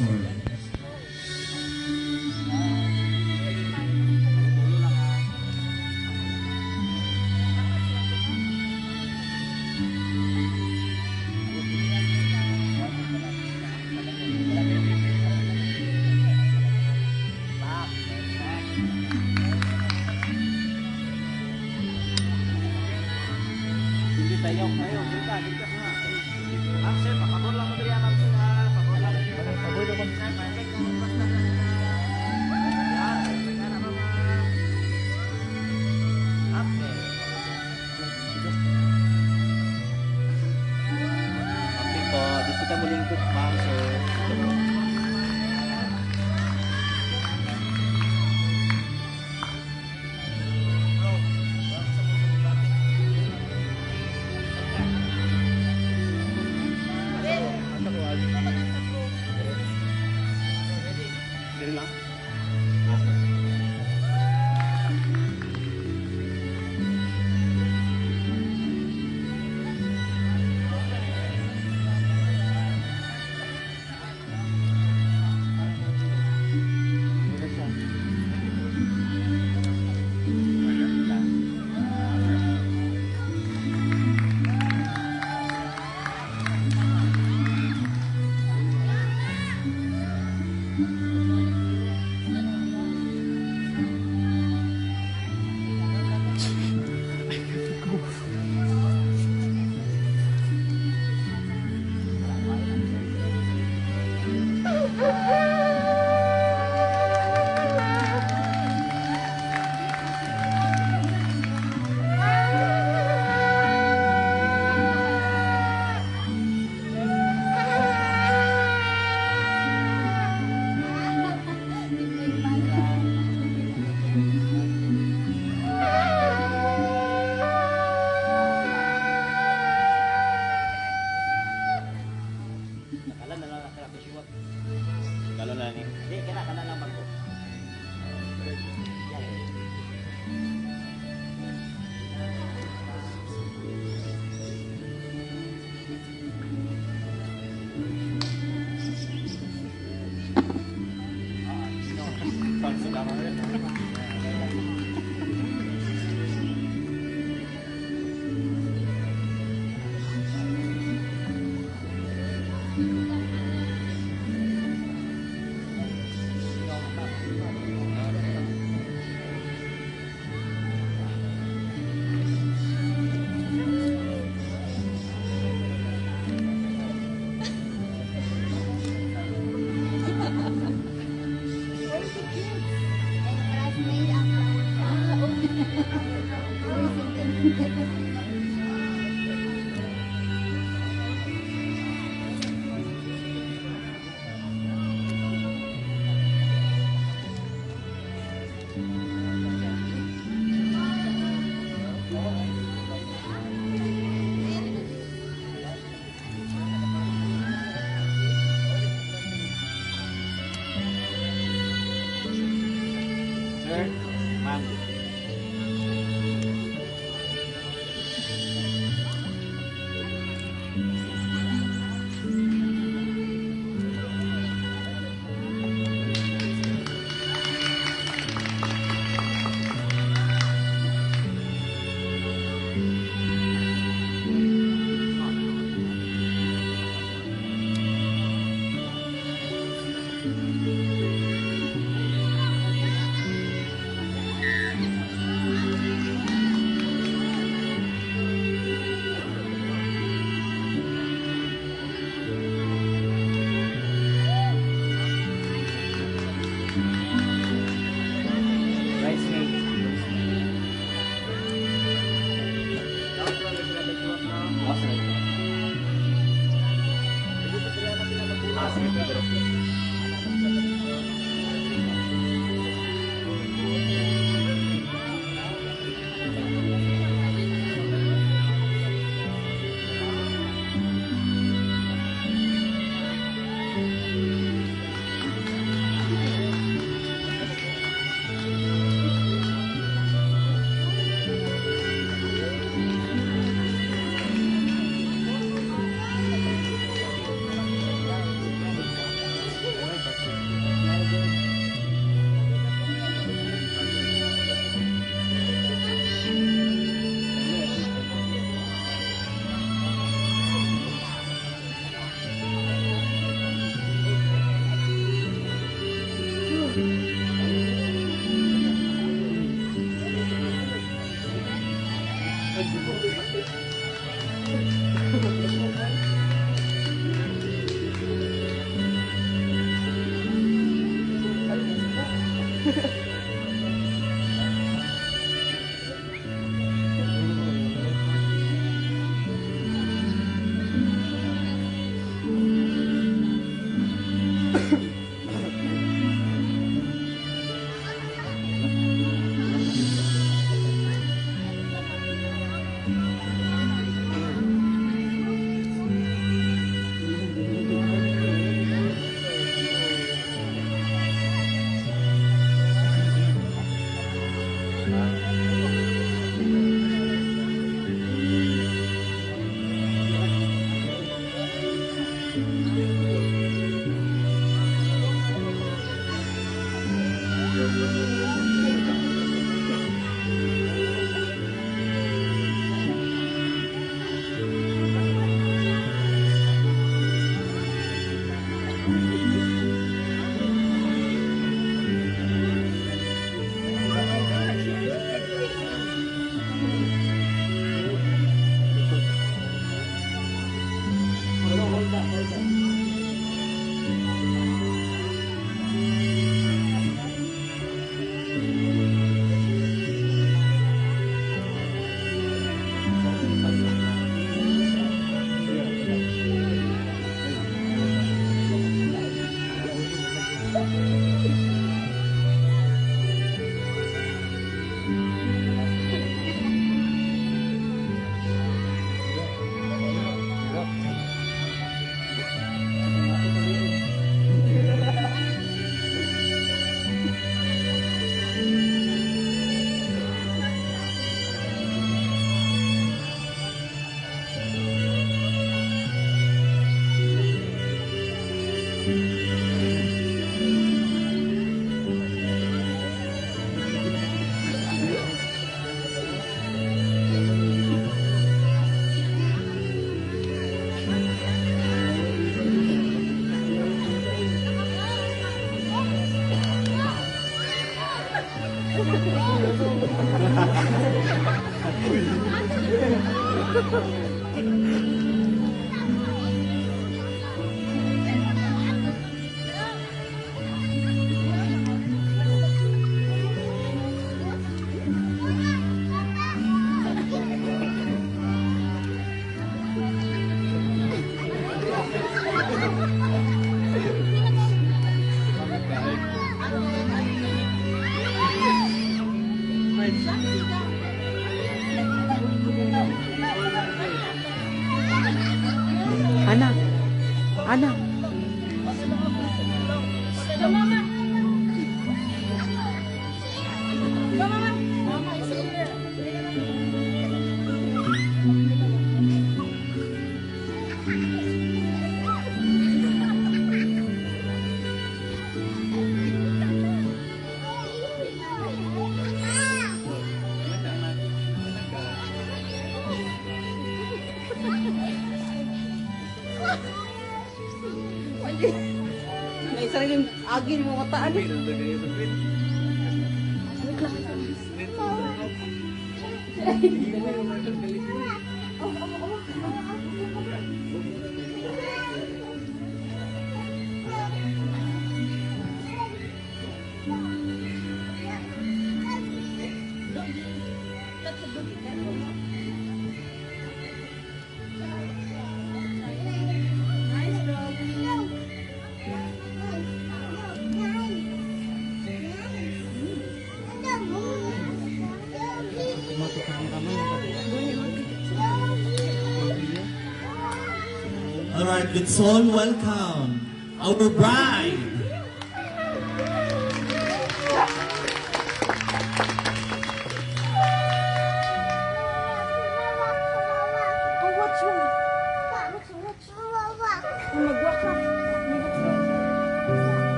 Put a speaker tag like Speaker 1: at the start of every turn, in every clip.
Speaker 1: sword. Anak, anak. May sariling agin mo kataan eh.
Speaker 2: All right, let's all welcome our bride.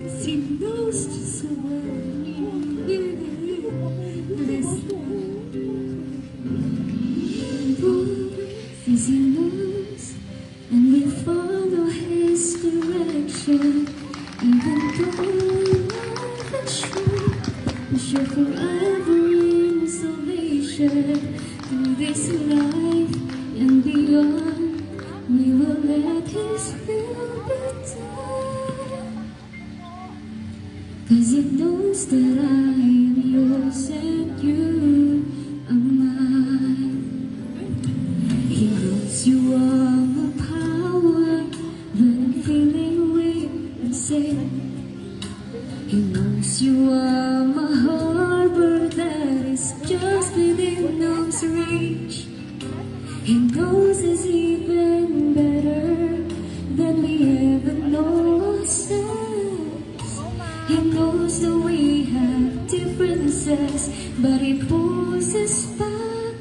Speaker 3: He knows just so well. As he knows, and we follow his direction. Even though life is short, we shall forever in salvation. Through this life and beyond, we will let his will be done. 'Cause he knows that I am yours and you are mine. He knows you are my power when I'm feeling weak and sick. He knows you are my harbor that is just within arm's reach. He knows us even better than we ever know ourselves. He knows that we have differences, but he pulls us back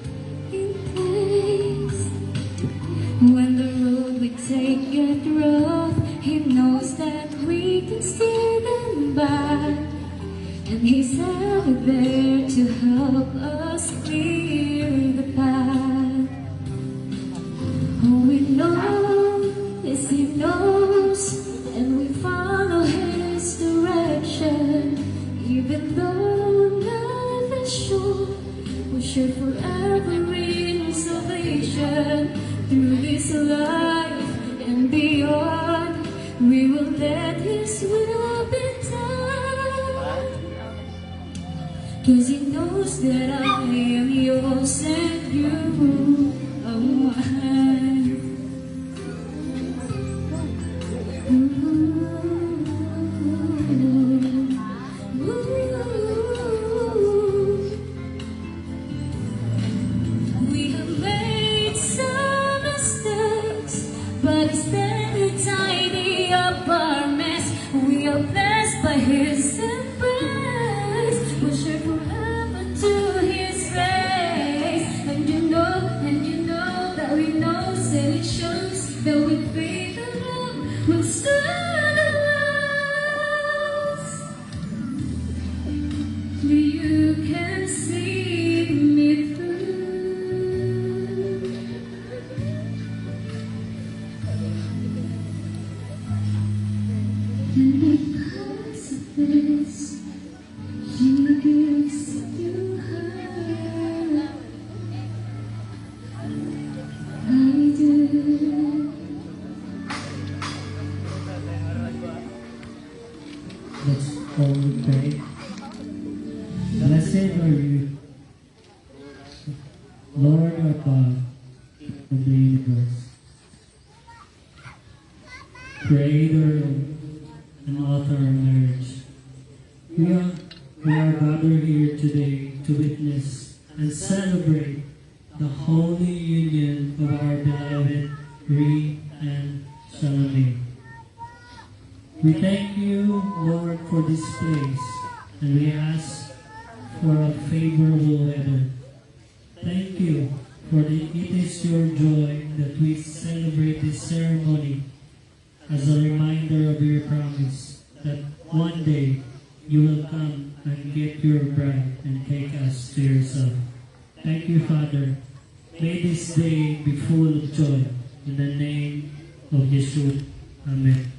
Speaker 3: in place. When the road we take get rough, he knows that we can steer them back. And he's ever there to help us clear the path. Oh, we know, yes he knows, and we follow his direction. Even though life is short, we shall forever in salvation. Through this life and beyond, we will let his will be done. 'Cause he knows that I am yours and you are mine. We have made some mistakes, but he's there to tidy up our mess. We are blessed by his embrace. We'll share forever to his grace. And you know that we know, and it shows that we faith and love will stand last. You can see me through. And because of this, Jesus, you have, I do.
Speaker 4: Let's all pray. Blessed are you, Lord our God of the universe, Creator and author of marriage. We are gathered here today to witness and celebrate the holy union of our beloved Ree and Salome. We thank you, Lord, for this place, and we ask for a favorable weather. Thank you, for it is your joy that we celebrate this ceremony as a reminder of your promise that one day you will come and get your bride and take us to yourself. Thank you, Father. May this day be full of joy. In the name of Yeshua. Amen.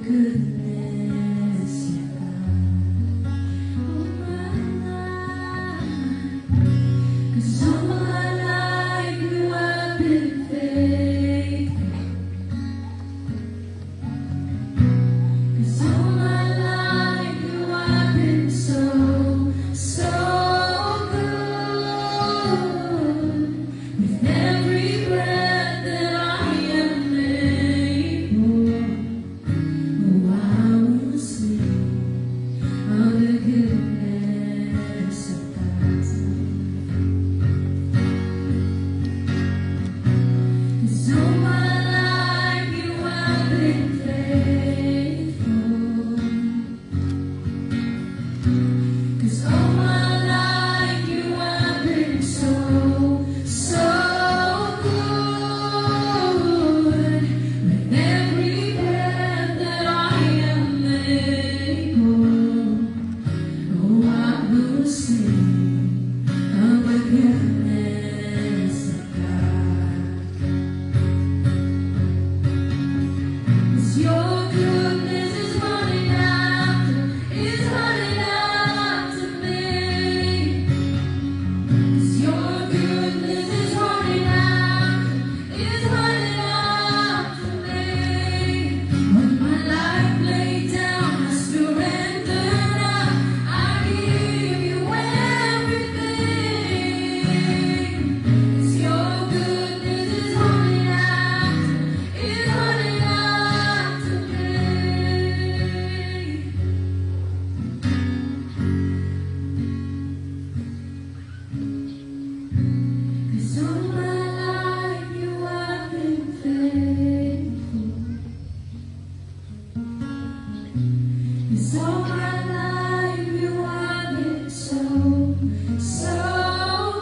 Speaker 3: goodness of God. All my life, 'cause all my life you have been faithful. 'Cause all my life you have been so, so good. With every breath that I am able, oh, I will sing of the goodness of God. 'Cause all my life you have been faithful. 'Cause all my life you have been so, so good. With every breath that I am able, oh, I will sing of the goodness of God. 'Cause your goodness is running after me. 'Cause your goodness is running after me. When my life laid down, I surrender now. I give you everything. 'Cause your goodness is running after me. 'Cause all my life you have been faithful. 'Cause all my life you have been so, so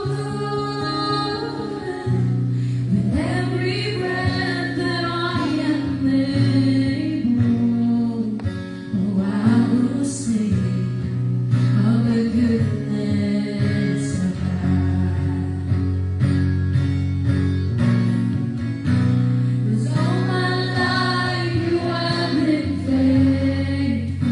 Speaker 3: good. With every breath that I am able, oh, I will sing of the goodness of God. 'Cause all my life you have been faithful.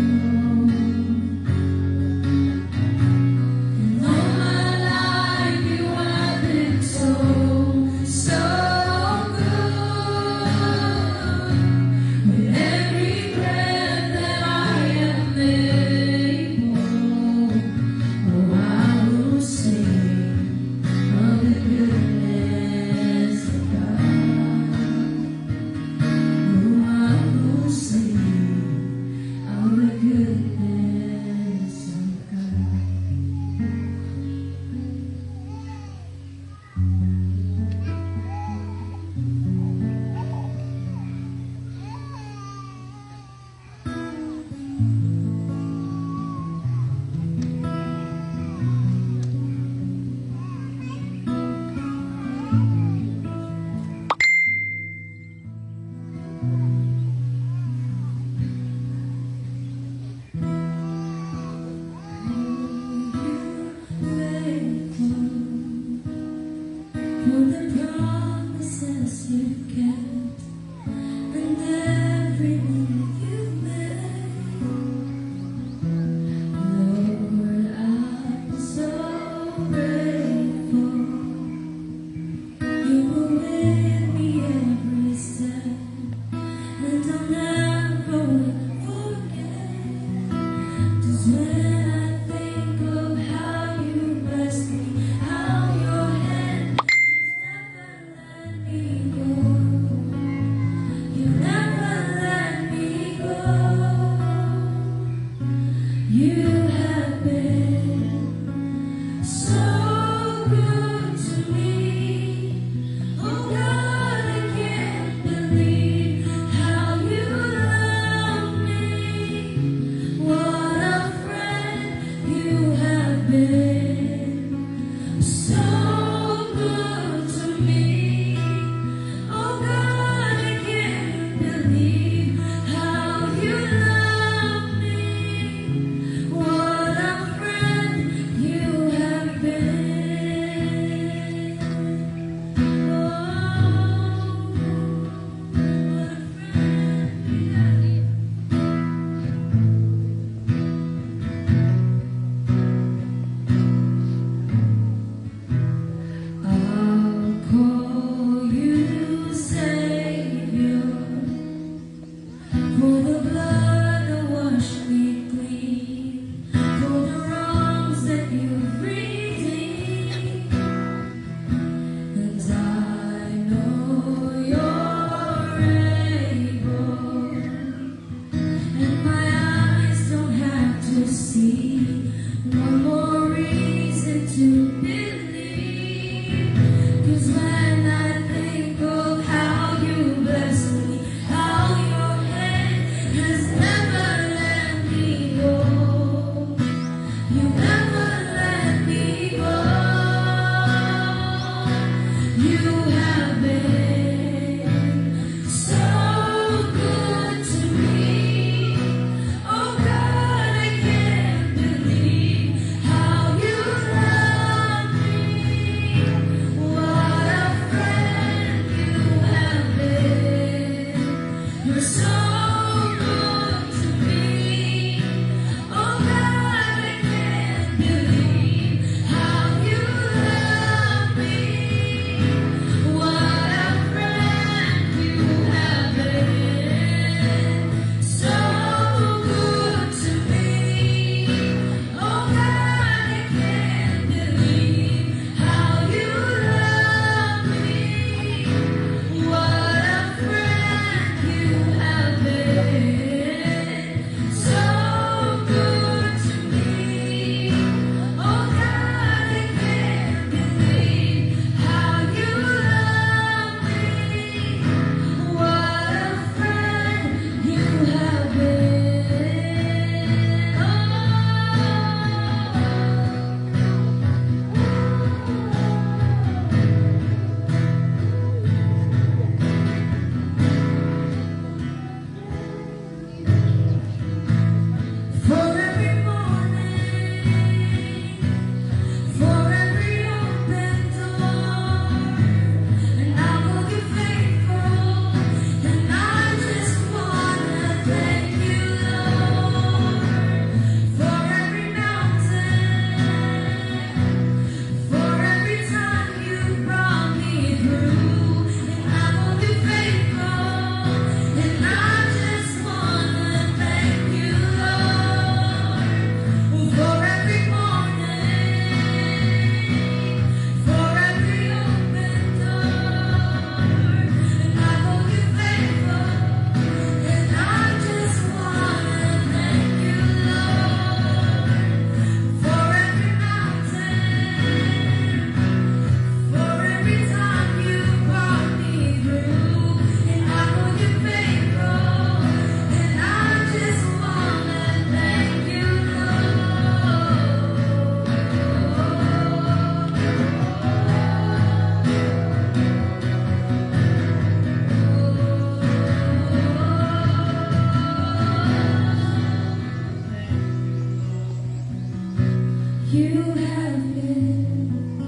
Speaker 3: You have been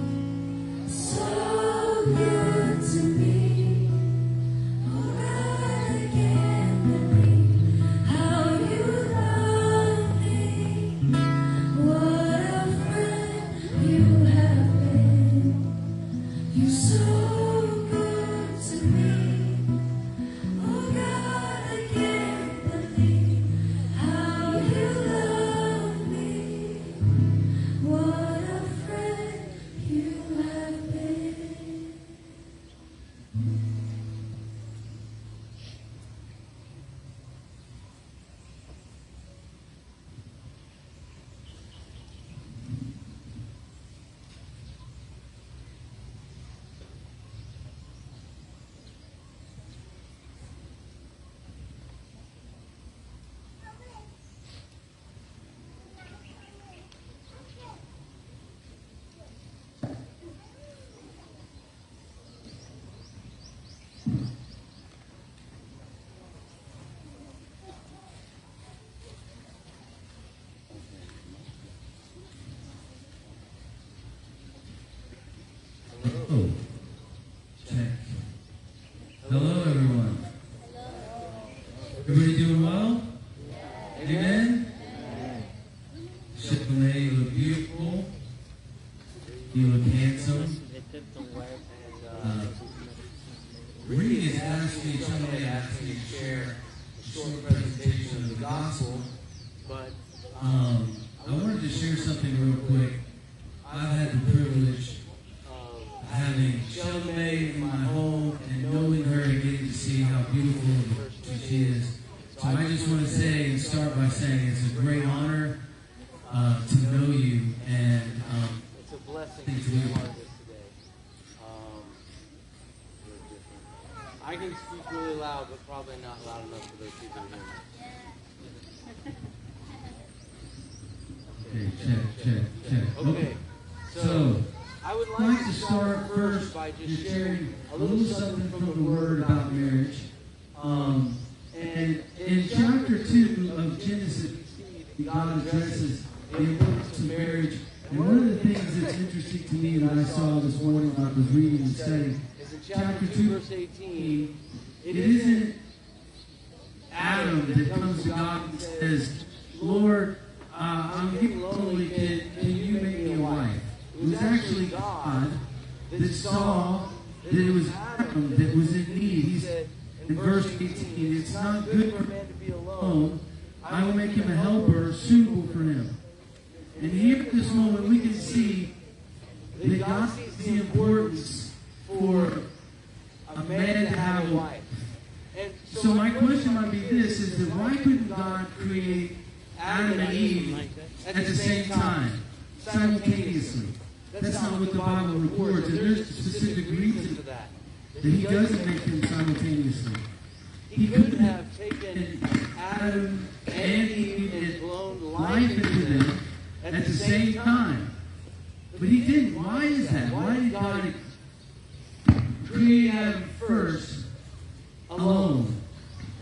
Speaker 3: so good to me. Oh God, I can't believe how you love me. What a friend you have been. You're so good to me. Oh God, I can't believe how you love me. What a friend you have been.
Speaker 2: Oh, check. Hello, everyone. Everybody doing well? Amen? Chevrolet, you look beautiful. You look handsome. Reed has asked me, Chevrolet asked me to share a short presentation of the gospel. But I wanted to share something real quick. I've had the privilege of having Chevrolet in my home and knowing her and getting to see how beautiful she is. So I just want to say and start by saying it's a great honor to know you, and
Speaker 5: It's a blessing
Speaker 2: Thank
Speaker 5: to be
Speaker 2: you.
Speaker 5: a part of this today. We're different. I can speak really loud, but probably not loud enough for those people to hear me.
Speaker 2: okay, check.
Speaker 5: Okay,
Speaker 2: So
Speaker 5: I would
Speaker 2: I'd like to start first
Speaker 5: by
Speaker 2: just sharing a little something from the Word about marriage. And in chapter 2 of Genesis, God addresses the importance of marriage. And one of the things that's interesting to me that I saw this morning when I was reading and studying,
Speaker 5: It's in
Speaker 2: chapter 2,
Speaker 5: verse 18.
Speaker 2: it isn't Adam that comes to God and says, Lord, I'm getting lonely, can you make me a wife? It was actually God that saw that it was Adam that was in need. He said in verse 18, it's not good for man to be alone. I will make him a helper suitable for him. And here at this moment we can see that God sees the importance for a man to have a wife.
Speaker 5: And
Speaker 2: So my question might be this, is that why couldn't God create Adam and Eve at the same time, simultaneously? That's not what the Bible records, and there's a specific reason
Speaker 5: for that.
Speaker 2: that He doesn't make them simultaneously.
Speaker 5: He could have taken
Speaker 2: And Adam and Eve
Speaker 5: and
Speaker 2: and
Speaker 5: blown
Speaker 2: life into them at the same time. But He didn't. Why is that? Why did God create Adam first alone?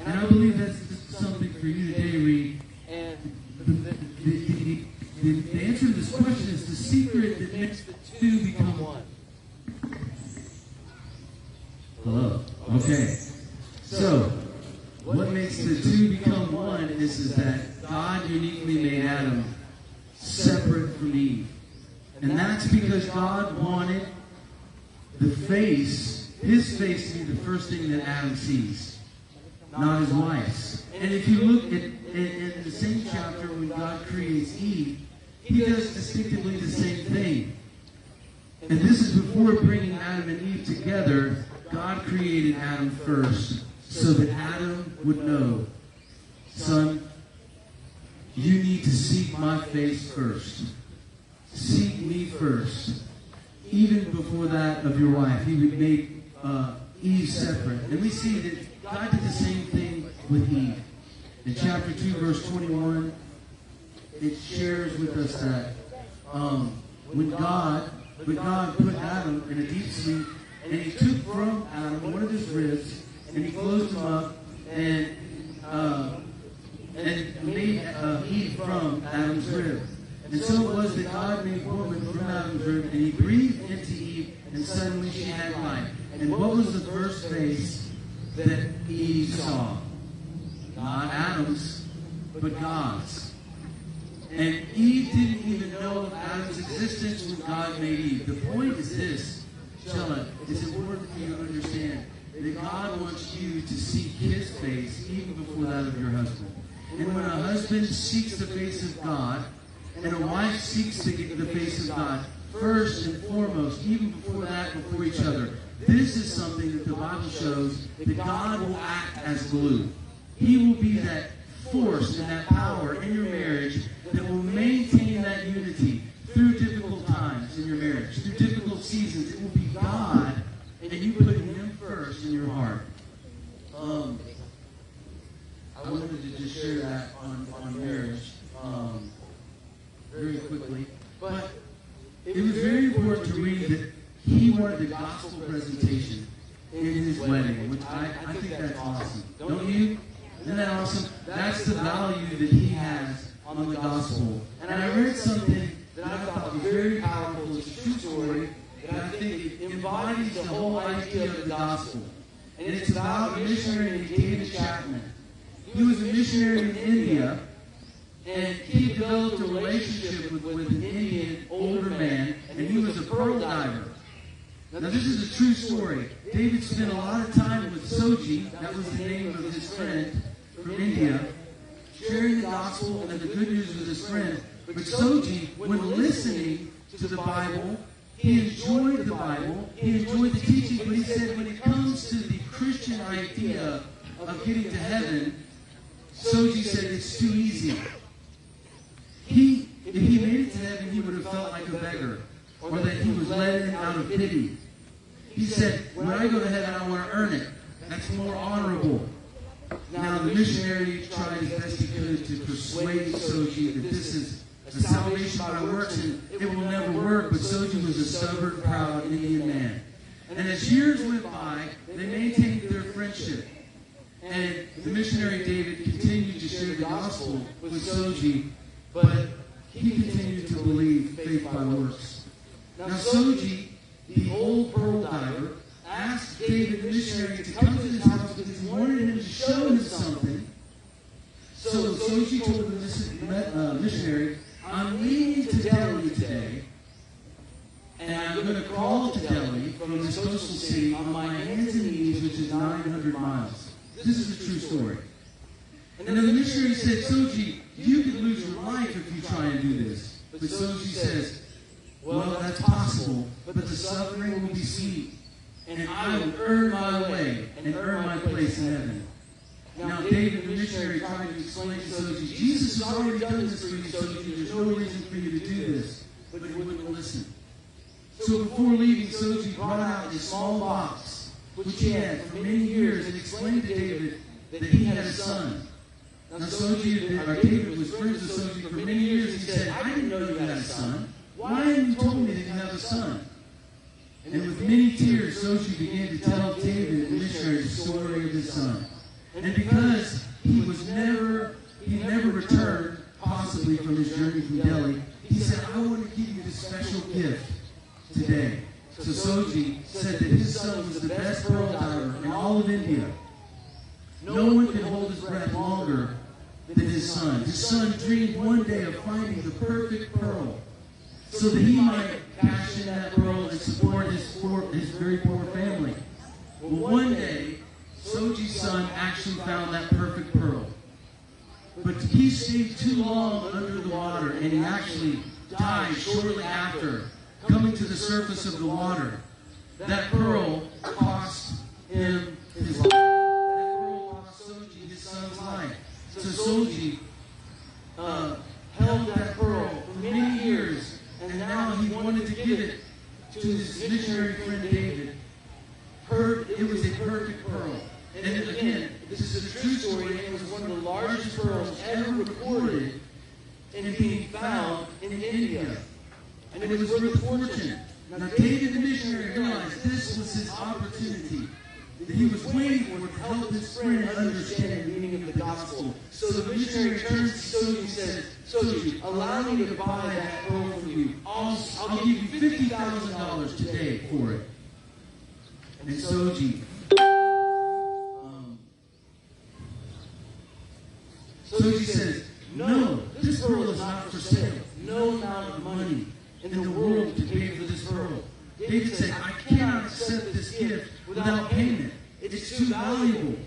Speaker 2: And I believe that's something for you today, Reed.
Speaker 5: And
Speaker 2: The answer to this question is the secret that makes the two become one. Hello. Okay. So, what makes the two become one is that God uniquely made Adam separate from Eve. And that's because God wanted his face to be the first thing that Adam sees, not his wife's. And if you look at in the same chapter when God creates Eve, He does distinctively the same thing. And this is before bringing Adam and Eve together. God created Adam first so that Adam would know, son, you need to seek my face first. Seek me first. Even before that of your wife, He would make Eve separate. And we see that God did the same thing with Eve. In chapter 2, verse 21, it shares with us that when God put Adam in a deep sleep, and He took from Adam one of his ribs, and He closed him up, and made Eve from Adam's rib. And so it was that God made woman from Adam's rib, and he breathed into Eve, and suddenly she had life. And what was the first face that Eve saw? Not Adam's, but God's. And Eve didn't even know of Adam's existence when God made Eve. The point is this, Shella, it's important for you to understand that God wants you to seek his face even before that of your husband. And when a husband seeks the face of God, and a wife seeks to get the face of God, first and foremost, even before that, before each other, this is something that the Bible shows that God will act as glue. He will be that force and that power in your marriage that will maintain that unity through difficult times in your marriage, through difficult seasons. It will be God, and you put him first in your heart. I wanted to just share that on marriage very quickly. But it was very important to read that he wanted the gospel presentation in his wedding, which I think that's awesome. Don't you? Isn't that awesome? That's the value that he has on the gospel. And I read something that I thought was very powerful. It's a true story that I think embodies the whole idea of the gospel. And it's about a missionary named David Chapman. He was a missionary in India, and he developed a relationship with an Indian older man, and he was a pearl diver. Now this is a true story. David spent a lot of time with Soji, that was the name of his friend from India, sharing the gospel and the good news with his friend. But Soji, when listening to the Bible, he enjoyed the Bible, he enjoyed the teaching, but he said when it comes to the Christian idea of getting to heaven, Soji said it's too easy. If he made it to heaven, he would have felt like a beggar, or that he was let in out of pity. He said, when I go to heaven, I want to earn it. That's more honorable. Now, the missionary tried as best he could to persuade Soji that this is a salvation by works, and it will never work, but Soji was a stubborn, proud Indian man. And as years went by, they maintained their friendship. And the missionary David continued to share the gospel with Soji, but he continued to believe faith by works. Now Soji, the old pearl diver, asked David, the missionary, to come to his house because he wanted him to show him something. So Soji told the missionary, I'm leaving to Delhi today, and I'm going to crawl to Delhi from this coastal city on my hands and knees, which is 900 miles. This is a true story. And then the missionary said, Soji, you could lose your life if you try and do this. But Soji says, well, that's possible, but the suffering will be sweet, and I will earn my way and earn my place in heaven. Now, David, the missionary, tried to explain to Soji, Jesus has already done this for you, Soji. There's no reason for you to do this. But he wouldn't listen. So before leaving, Soji brought out a small box, which he had for many years, and explained to David that he had a son. Now, David was friends with Soji for many years. He said, I didn't know you had a son. Why haven't you told me that you have a son? And with many tears, Soji began to tell David, the missionary, the story of his son. And because he never returned, possibly from his journey from Delhi, he said, I want to give you this special gift today. So Soji said that his son was the best pearl diver in all of India. No one could hold his breath longer than his son. His son dreamed one day of finding the perfect pearl so that he might cash in that pearl and support his very poor family. Well, one day, Soji's son actually found that perfect pearl. But he stayed too long under the water, and he actually died shortly after coming to the surface of the water. That pearl cost him his life. That pearl cost Soji his son's life. So Soji held that pearl for many years, and now he wanted to give it to his missionary friend David. It was a perfect pearl. And again, this is a true story, and it was one of the largest pearls ever recorded in being found in India. And it was worth a fortune. Now David the missionary realized this was his opportunity that he was waiting for to help his friend understand the meaning of the gospel. So the missionary turns to Soji and says, Soji, allow me to buy that pearl from you. I'll give you $50,000 today for it. And Soji, Soji says, no, this pearl is not for sale. No amount of money in the world to pay for this pearl. David said, I cannot accept this gift without payment. It's too valuable.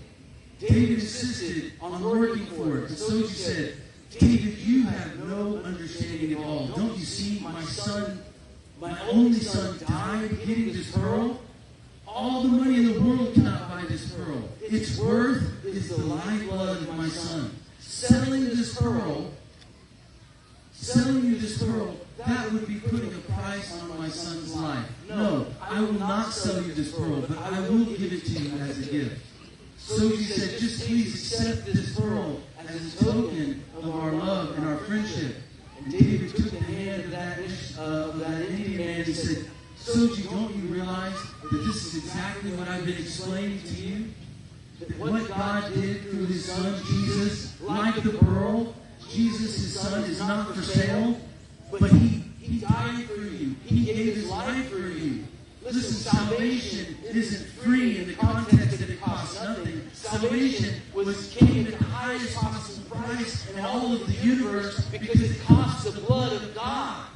Speaker 2: David insisted on working for it. And Soji said, David, you have no understanding at all. Don't you see, my son, my only son died getting this pearl? All the money in the world cannot buy this pearl. Its worth is the lifeblood of my son. Selling you this pearl, that would be putting a price on my son's life. No, I will not sell you this pearl, but I will give it to you as a gift. So she said, just please accept this pearl as a token of our love and our friendship. And David took the hand of that Indian man and he said, Soji, don't you realize that this is exactly what I've been explaining to you? That what God did through his son Jesus, like the pearl, Jesus, his son, is not for sale, but he died for you. He gave his life for you. Listen, salvation isn't free in the context that it costs nothing. Salvation came at the highest possible price in all of the universe because it costs the blood of God.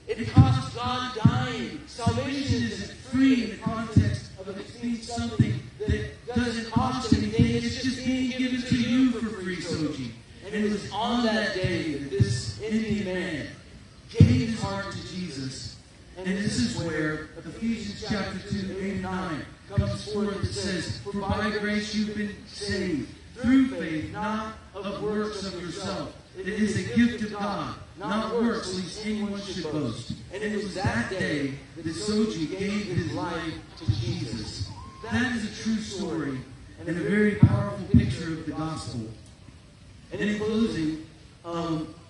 Speaker 2: It costs God dying. Salvation isn't free in the context of it being something that doesn't cost anything. It's just being given to you for free, Soji. And it was on that day that this Indian man gave his heart to Jesus. And this is where Ephesians chapter 2, 8 and 9 comes forth. It says, for by grace you've been saved through faith, not of works of yourself. It is a gift of God, not works, lest anyone should boast. And it was that day that Soji gave his life to Jesus. That is a true story and a very powerful picture of the gospel. And in closing,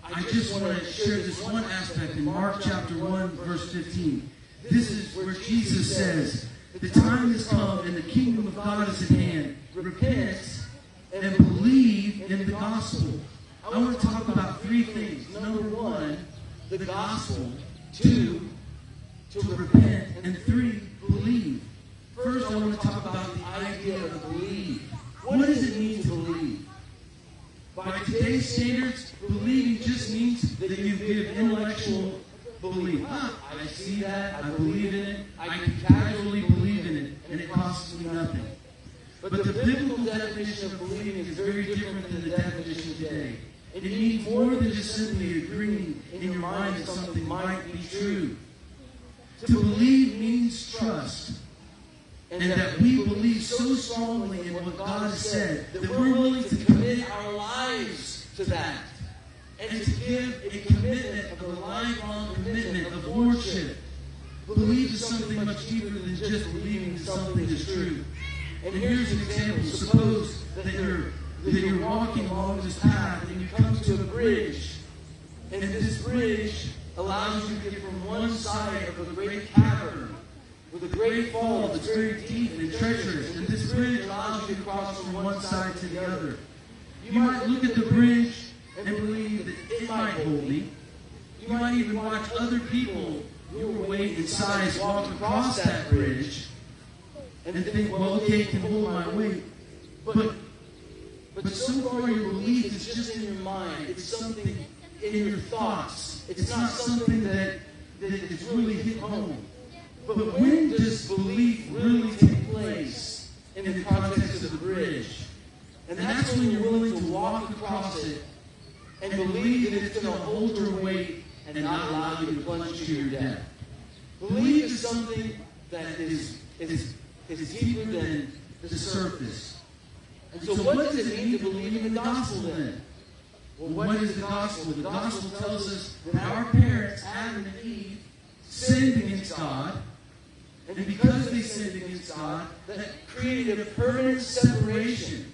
Speaker 2: I just want to share this one aspect in Mark chapter 1, verse 15. This is where Jesus says, the time has come and the kingdom of God is at hand. Repent and believe in the gospel. I want to talk about three things. Number one, the gospel. Two, to repent. And three, believe. First, I want to talk about the idea of believe. What does it mean to believe? By today's standards, believing just means that you give intellectual belief. I see that, I believe in it, I can casually believe in it, and it costs me nothing. But the biblical definition of believing is very different than the definition today. It means more than just simply agreeing in your mind that something might be true. To believe means trust. And that we believe so strongly in what God has said that we're willing to commit our lives to that. And to give a commitment of a lifelong commitment of worship. Belief is something much deeper than just believing that something is true. And here's an example. Suppose that you're walking along this path and you come to a bridge. And this bridge allows you to get from one side of a great cavern with a great fall that's very deep and treacherous. And this bridge allows you to cross from one side to the other. You might look at the bridge and believe that it might hold me. You might even watch other people your weight and size walk across that bridge and think, well, okay, it can hold my weight. But so far your belief is just in your mind. It's something in your thoughts. It's not something that is really hit home. But when does belief really take place in the context of the bridge? And that's when you're willing to walk across it and believe that it's going to hold your weight and not allow you to plunge to your death. Belief is something that is deeper than the surface. And so what does it mean to believe in the gospel then? Well, what is the gospel? The gospel tells us that our parents, Adam and Eve, sinned against God. And because they sinned against God, that created a permanent separation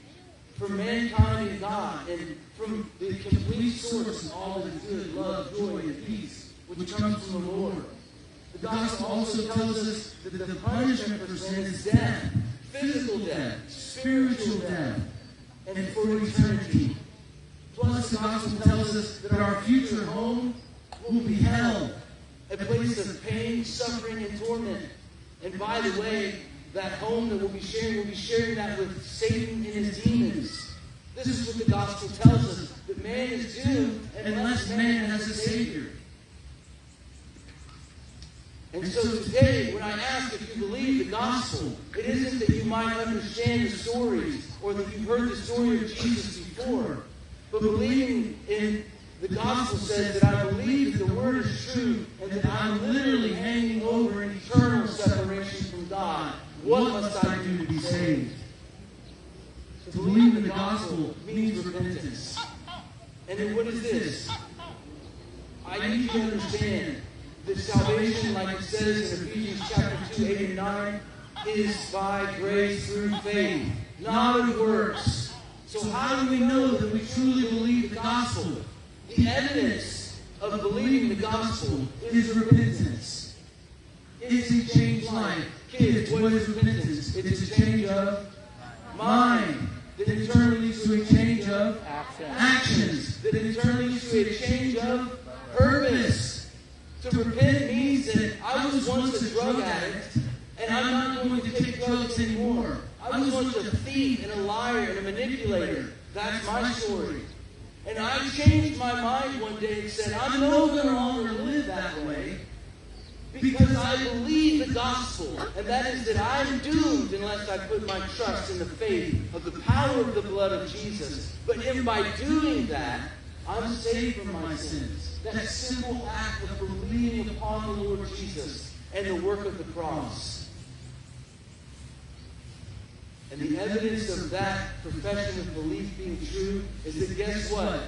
Speaker 2: from mankind and God, and from the complete source of all that is good, love, joy, and peace, which comes from the Lord. The gospel also tells us that the punishment for sin is death, physical death, spiritual death, and for eternity. Plus, the gospel tells us that our future home will be hell, a place of pain, suffering, and torment. And by the way, that home that we'll be sharing that with Satan and his demons. This is what the gospel tells us, that man is doomed unless man has a Savior. And so today, when I ask if you believe the gospel, it isn't that you might understand the stories or that you've heard the story of Jesus before. But believing in the gospel says that I believe that the word is true and that I'm literally hanging over an eternal separation from God. What must I do to be saved? To believe in the gospel means repentance. And then what is this? I need you to understand that salvation, like it says in Ephesians chapter 2, 8 and 9, is by grace through faith, not of works. So how do we know that we truly believe the gospel? The evidence of believing the gospel is repentance. It's a changed life. Kids, what is repentance? It's a change of mind that in turn leads to a change of actions that in turn leads to a change of purpose. To repent means that I was once a drug addict and I'm not going to take drugs anymore. I was once a thief and a liar and a manipulator. That's my story. And I changed my mind one day and said, I'm no longer live that way because I believe the gospel. And that is that I'm doomed unless I put my trust in the faith of the power of the blood of Jesus. But if by doing that, I'm saved from my sins. That simple act of believing upon the Lord Jesus and the work of the cross. And the evidence of that profession of belief being true is that guess what?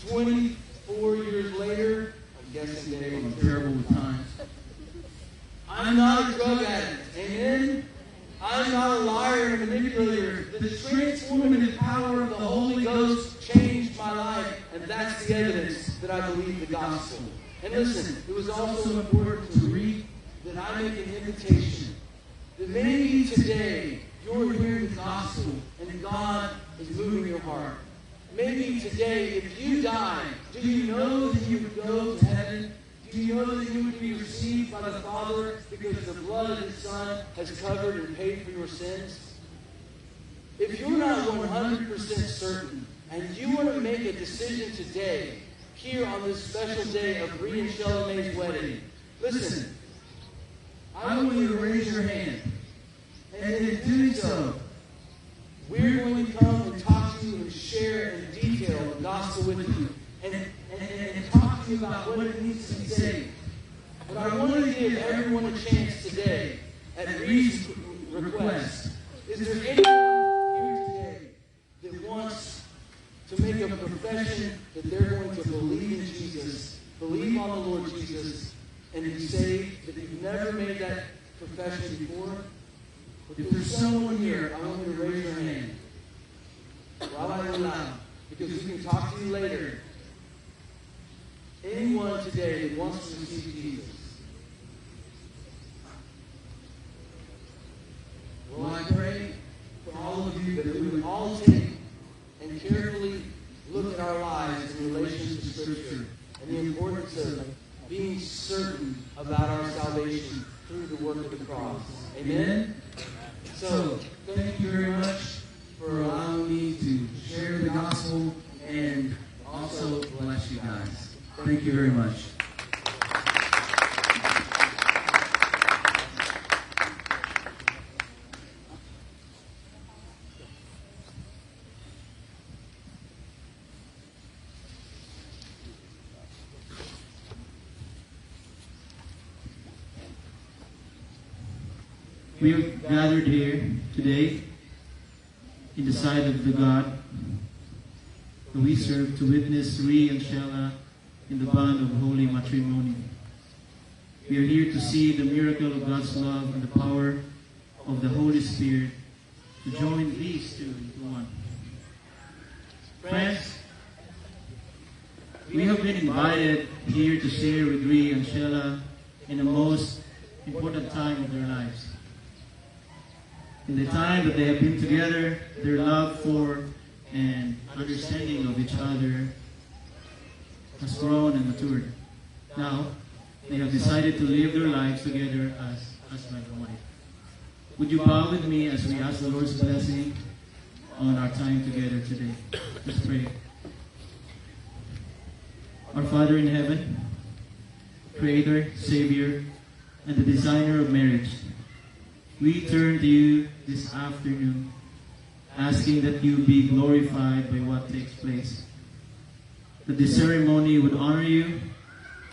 Speaker 2: 24 years later, I'm guessing Dave, I'm terrible with time. I'm not a drug addict. Amen? I'm not a liar and a manipulator. The transformative power of the Holy Ghost changed my life. And that's the evidence that I believe the gospel. And listen, it was also important to read that I make an invitation. That maybe today you're hearing the gospel and God is moving your heart. Maybe today, if you die, do you know that you would go to heaven? Do you know that you would be received by the Father because the blood of His Son has covered and paid for your sins? If you're not 100% certain, and you want to make a decision today, here on this special day of Bree and Shelley wedding, listen, I want you to raise your hand. And in doing so, we're going to come and talk to you and share in detail the gospel with you. And talk to you about what it means to be saved. But I want to give everyone a chance today, at Reed's request. Is there anyone here today that wants to make a profession that they're going to believe in Jesus, believe on the Lord Jesus, and be saved, that you've never made that profession before? If there's someone here, I want you to raise your hand. While I allow, because we can talk to you later. Anyone today that wants to receive Jesus? Well, I pray for all of you that we would all take and carefully look at our lives in relation to Scripture and the importance of being certain about our salvation through the work of the cross. Amen? So, thank you very much for allowing me to share the gospel and also bless you guys. Thank you very much.
Speaker 6: We are gathered here today in the sight of the God who we serve to witness Ree and Shella in the bond of holy matrimony. We are here to see the miracle of God's love and the power of the Holy Spirit to join these two into one. Friends, we have been invited here to share with Ree and Shella in the most important time of their lives. In the time that they have been together, their love for and understanding of each other has grown and matured. Now, they have decided to live their lives together as husband and wife. Would you bow with me as we ask the Lord's blessing on our time together today? Let's pray. Our Father in heaven, Creator, Savior, and the designer of marriage, we turn to you this afternoon, asking that you be glorified by what takes place. That the ceremony would honor you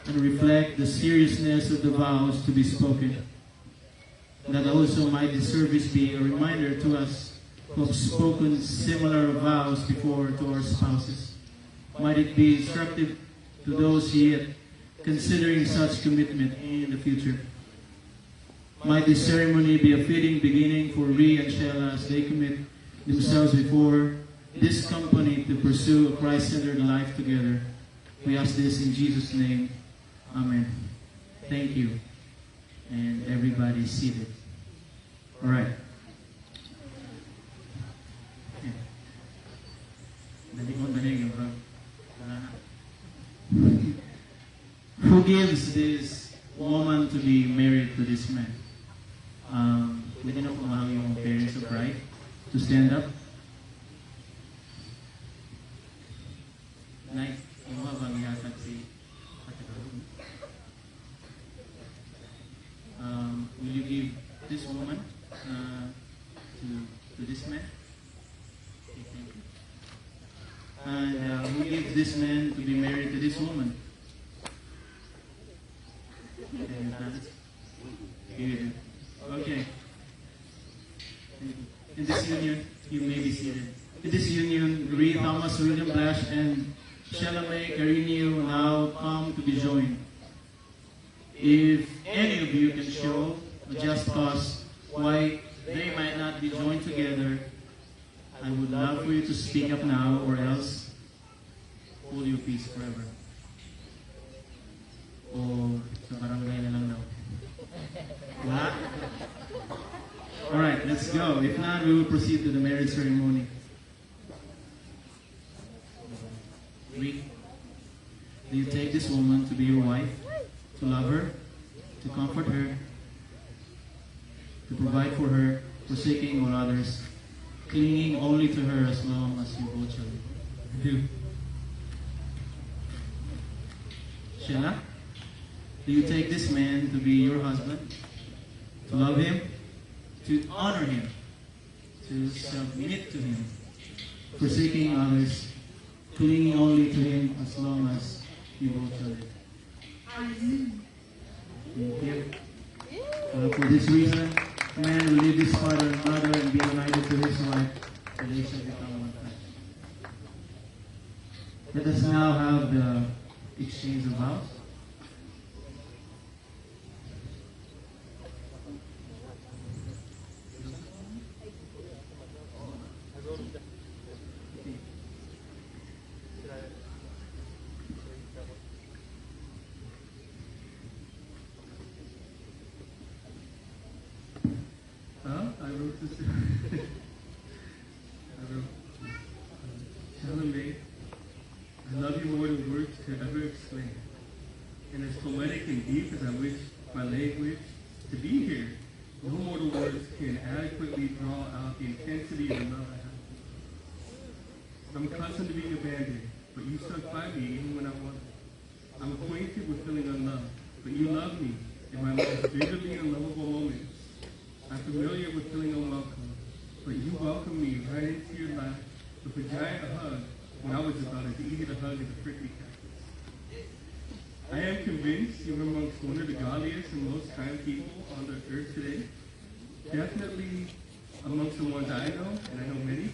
Speaker 6: and reflect the seriousness of the vows to be spoken. That also might the service be a reminder to us who have spoken similar vows before to our spouses. Might it be instructive to those yet considering such commitment in the future. Might this ceremony be a fitting beginning for Rhea and Sheila as they commit themselves before this company to pursue a Christ-centered life together. We ask this in Jesus' name. Amen. Thank you. And everybody is seated. All right. Who gives this woman to be married to this man? Pwede na pumahang yung parents of bride to stand up. Nice. Yung mga bang ihatag si will you give this woman to this man? Okay, thank you. And who gives this man to be married to this woman? Okay. In this union, you may be seated. In this union, Rhea Thomas, William Blash, and Sheila May Carinio now come to be joined. If any of you can show a just cause why they might not be joined together, I would love for you to speak up now, or else hold your peace forever. O sa barangay na lang daw. Wala? Alright, let's go. If not, we will proceed to the marriage ceremony. Read. Do you take this woman to be your wife, to love her, to comfort her, to provide for her, forsaking all others, clinging only to her as long as you both shall do? Sheila? Do you take this man to be your husband, to love him, to honor him, to submit to him, forsaking others, clinging only to him as long as you both shall live? Thank you. For this reason, man will leave his father and mother and be united to his wife, and they shall become one flesh. Let us now have the exchange of vows. I wrote this. Sheila May, I love you more than words could ever explain. And as poetic and deep as I wish my language to be here, no mortal words can adequately draw out the intensity of love I have. I'm accustomed to being abandoned, but you stuck by me even when I wasn't. I'm acquainted with feeling unloved, but you love me in my most vividly unlovable moments. I'm familiar with feeling unwelcome, but you welcome me right into your life with a giant hug when I was about as easy to hug as a prickly cactus. I am convinced you're amongst one of the godliest and most kind people on the earth today. Definitely amongst the ones I know, and I know many.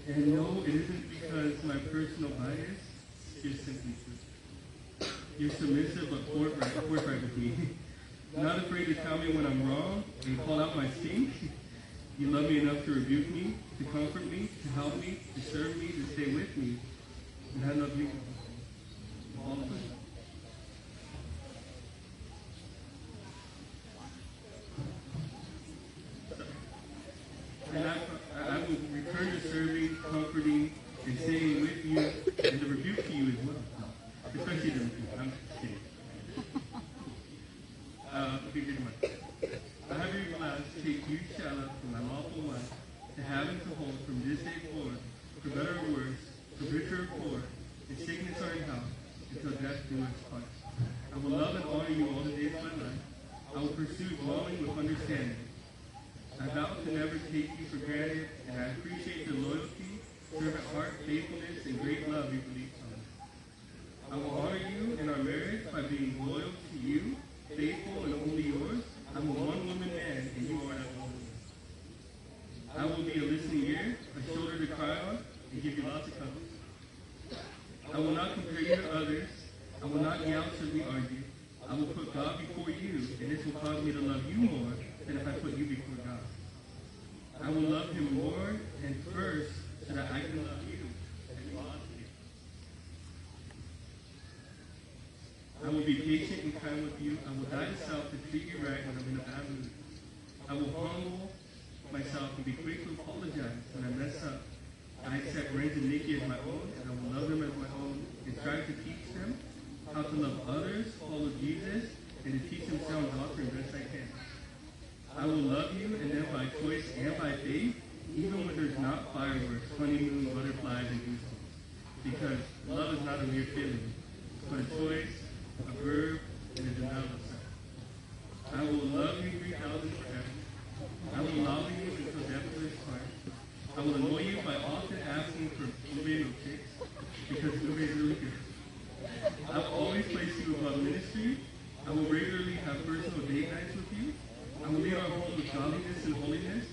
Speaker 6: And no, it isn't because my personal bias, you're simply true. You're submissive but forthright with me. Not afraid to tell me when I'm wrong and call out my sins. You love me enough to rebuke me, to comfort me, to help me, to serve me, to stay with me. And I love you all the time. And I will return to serving, comforting, and staying with you, and to rebuke you as well. if sickness or in health, until death do us part. I will love and honor you all the days of my life. I will pursue dwelling with understanding. I vow to never take you for granted, and I appreciate your loyalty, servant heart, faithfulness, and great love you believe on. I will honor you in our marriage by being loyal to you, faithful and only yours. I'm a one-woman man, and you are that woman. I will be a listening ear, a shoulder to cry on, and give you lots of cuddles. I will not compare you to others. I will not yell should we argue. I will put God before you, and this will cause me to love you more than if I put you before God. I will love him more and first so that I can love you and you love me. I will be patient and kind with you. I will die to self to treat you right when I'm in a bad mood. I will humble myself and be quick to apologize when I mess up. I accept Renz and Nikki as my own, and I will love them as my own, and strive to teach them how to love others, follow Jesus, and to teach them sound doctrine best I can. I will love you, and then by choice and by faith, even when there's not fireworks, honeymoon, butterflies, and goosebumps. Because love is not a mere feeling, but a choice, a verb, and a denial of self. I will love you 3,000 forever. I will love you until death do us part. I will annoy you by often asking for ube milkshakes, because ube is really good. I will always place you above ministry. I will regularly have personal date nights with you. I will lead our home with godliness and holiness.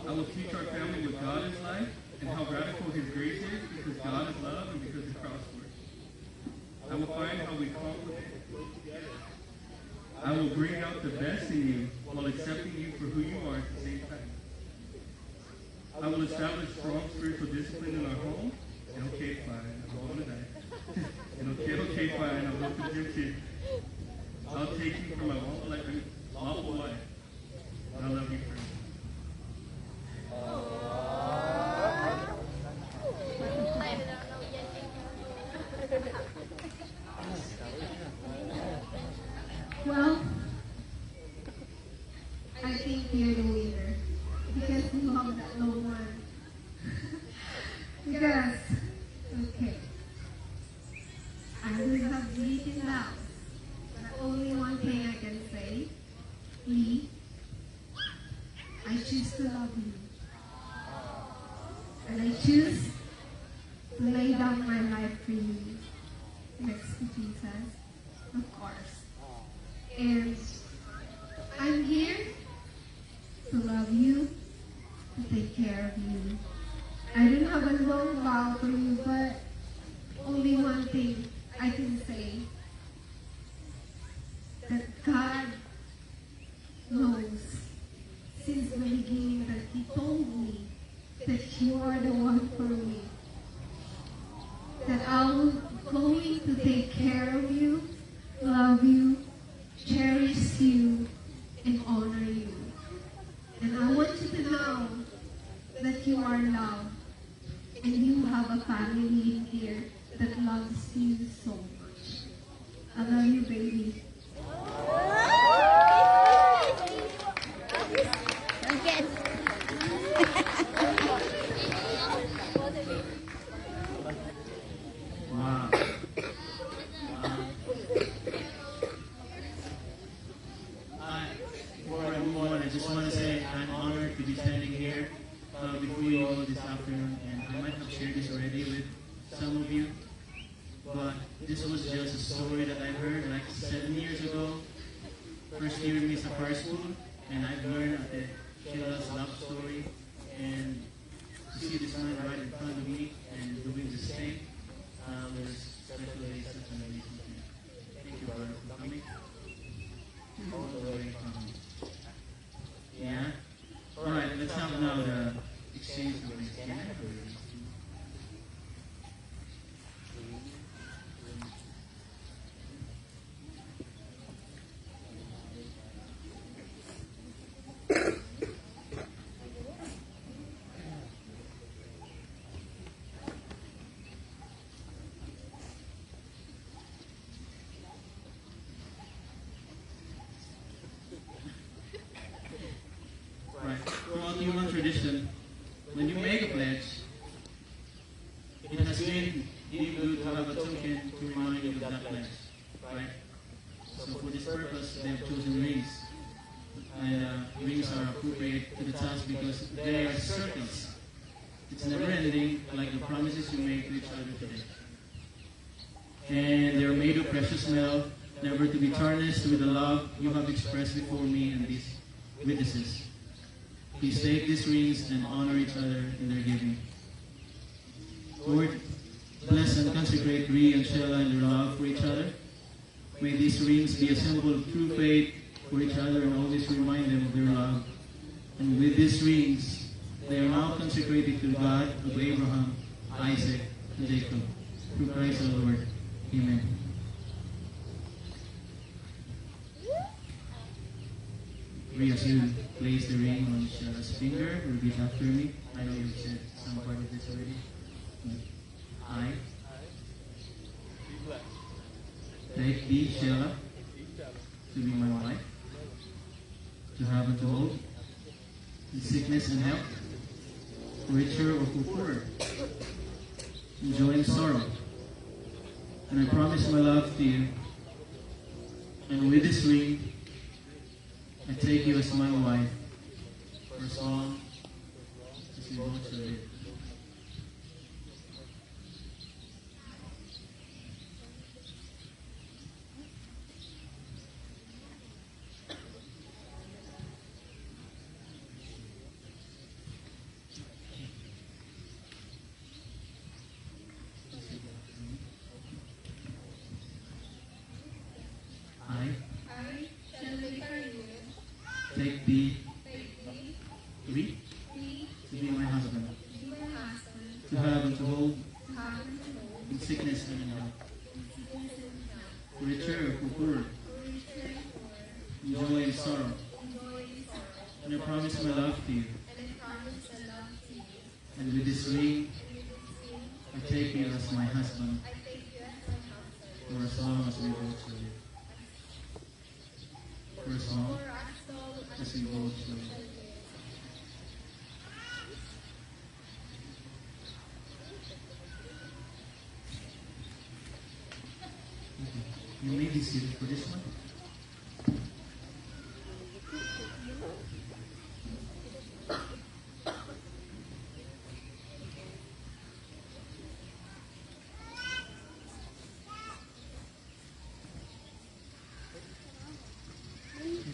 Speaker 6: I will teach our family what God is like and how radical his grace is, because God is love and because the cross works. I will find how we complement and grow together. I will bring out the best in you while accepting you for who you are at the same time. I will establish strong spiritual discipline in our home. And okay, fine, I'm going to die. And okay, fine, I'll go to the gym too. I'll take you for my lawful wife. And I love you forever.
Speaker 7: Well, I think you're the winner because you have that low one. Because, okay, I will have written down, but only one thing I can say, Lee, I choose to love you. And I choose to lay down my life for you, next to Jesus, of course. And I'm here to love you, to take care of you. I don't have a long vow for you, but only one thing I can say, that God knows since the beginning that He told me that you are the one for me. That I'm going to take care of you, love you, cherish you, and honor you. And I want you to know that you are loved, and you have a family in here that loves you so much. I love you, baby.
Speaker 6: Wow. Before I move on, I just want to say I'm honored to be standing here before you all this afternoon, and I might have shared this already with some of you, but this was just a story that I heard like 7 years ago, first year in Mesa Fire School, and I've learned at the Sheila's love story, and to see this man right in front of me and doing this thing was especially such an amazing thing. Thank you, brother, for coming. All the way from yeah. All right, let's have now the exchange of these. broken to remind you of that pledge, right? So for this purpose, they have chosen rings. And rings are appropriate to the task because they are circles. It's never ending, like the promises you make to each other today. And they are made of precious metal, never to be tarnished with the love you have expressed before me and these witnesses. Please take these rings and honor each other in their giving. Lord, bless and consecrate Ree and Sheila in their love for each other. May these rings be a symbol of true faith for each other and always remind them of their love. And with these rings, they are now consecrated to the God of Abraham, Isaac, and Jacob. Through Christ our Lord. Amen. Ree, as you place the ring on Sheila's finger, repeat after me. I know you've said some part of this already. I take thee, Sheila, to be my wife, to have and to hold, in sickness and health, richer or poorer, in joy and sorrow. And I promise my love to you, and with this ring, I take you as my wife, for as long as we both shall live. Take thee, Ree, to be my husband, to have and to hold, in sickness and in health, richer or poorer, in joy and sorrow. And I promise my love to you. And with this ring, I take you as my husband, for as long as we both shall live. For as long as we both shall live. You may be seated for this one.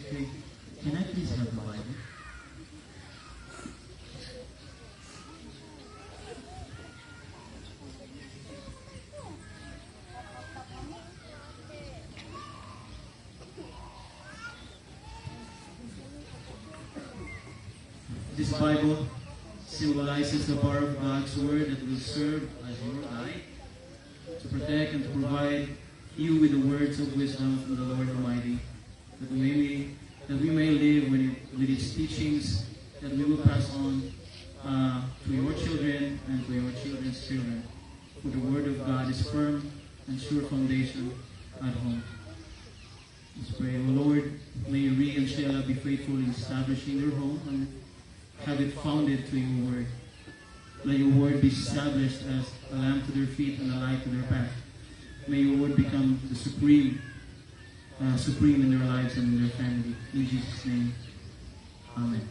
Speaker 6: Okay. Can I please have the Bible? This Bible symbolizes the power of God's Word that will serve as your guide to protect and to provide you with the words of wisdom from the Lord Almighty, that we may live with its teachings, that we will pass on to your children and to your children's children. For the Word of God is firm and sure foundation at home. Let's pray. O Lord, may Ree and Sheila be faithful in establishing their home and have it founded to your word. Let your word be established as a lamp to their feet and a light to their path. May your word become the supreme in their lives and in their family. In Jesus' name, amen.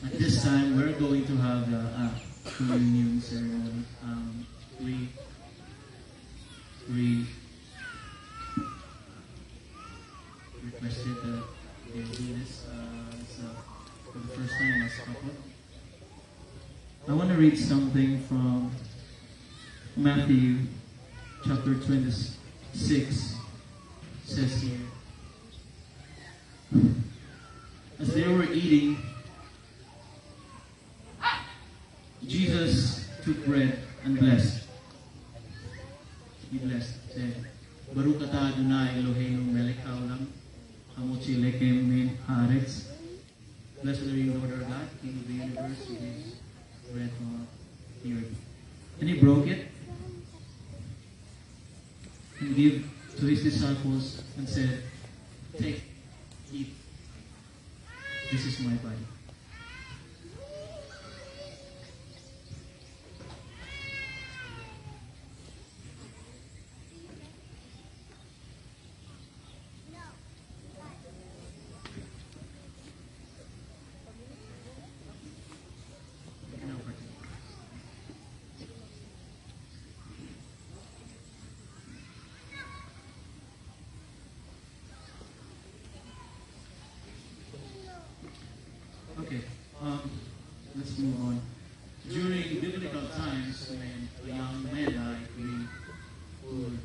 Speaker 6: At this time, we're going to have a communion ceremony. We requested that they do this for the first time as a couple. I want to read something from Matthew chapter 26. It says here, as they were eating, Jesus took bread and blessed. He blessed, said, Baruch atah Adonai Eloheinu melech haolam, hamotzi lekem min haaretz. Blessed are you, Lord our God, King of the universe, who gives bread from the earth. And he broke it and gave to his disciples and said, take, eat. This is my body. let's move on. During biblical times, when a young man died, we would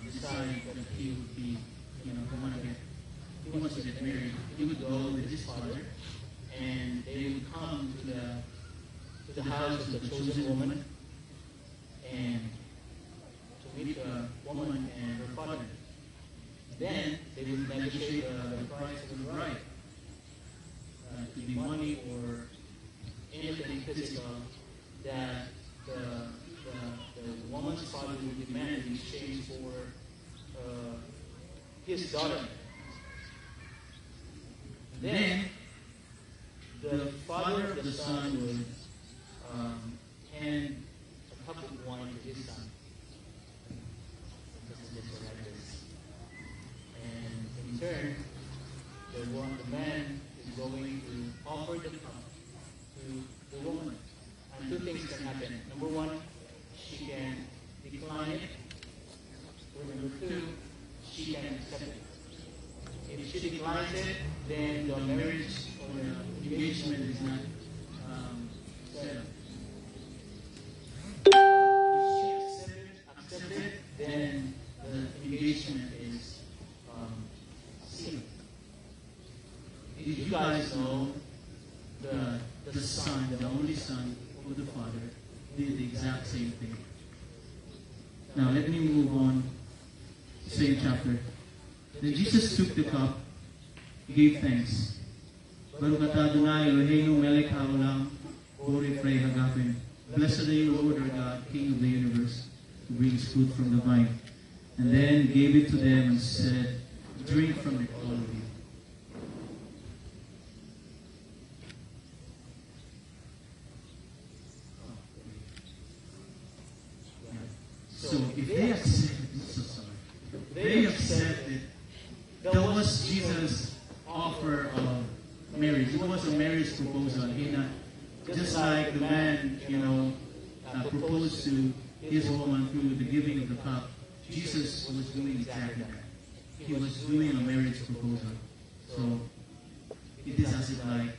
Speaker 6: decide that he would be, he wants to get married. He would go with his father, and they would come to the house of the chosen woman, and to meet the woman and her father. Then they would negotiate the price of the bride. It could be money or anything physical that the woman's father would demand in exchange for his daughter. Then the father of the son would hand a cup of wine to his son. And in turn, the man is going to offer the cup to the woman. And two things can happen. Number one, she can decline it. Or number two, she can accept it. If she declines it, then the marriage or the engagement is not set up. If she accepts it, then the engagement is sealed. If you guys know, the son, the only son of the father, did the exact same thing. Now let me move on. Same chapter. Then Jesus took the cup, gave thanks. Baruch atah Adonai Eloheinu melech haolam, borei prei hagapim. Blessed are you, Lord our God, King of the universe, who brings food from the vine. And then gave it to them and said, drink from it, all of you. So if they accepted, so sorry, if they accepted, that was Jesus' offer of marriage. It was a marriage proposal. Just like the man, proposed to his woman through the giving of the cup, Jesus was doing exactly that. He was doing a marriage proposal. So it is as if like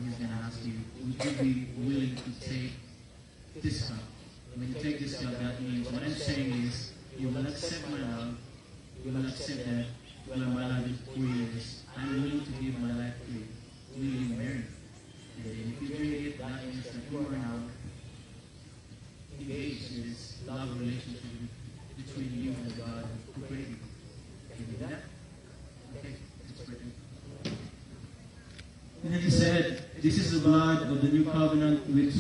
Speaker 6: he's going to ask you, would you be willing to take this cup? When you take this cup, that means what I'm saying is you will accept my love, you will accept that well, my life is 4 years. I'm willing to give my life to you. Will you marry? And then if you drink it, that means that you are now engaged in this love relationship between you and God who created you. Can you do that? Okay, let's pray. And then he said, this is the blood of the new covenant which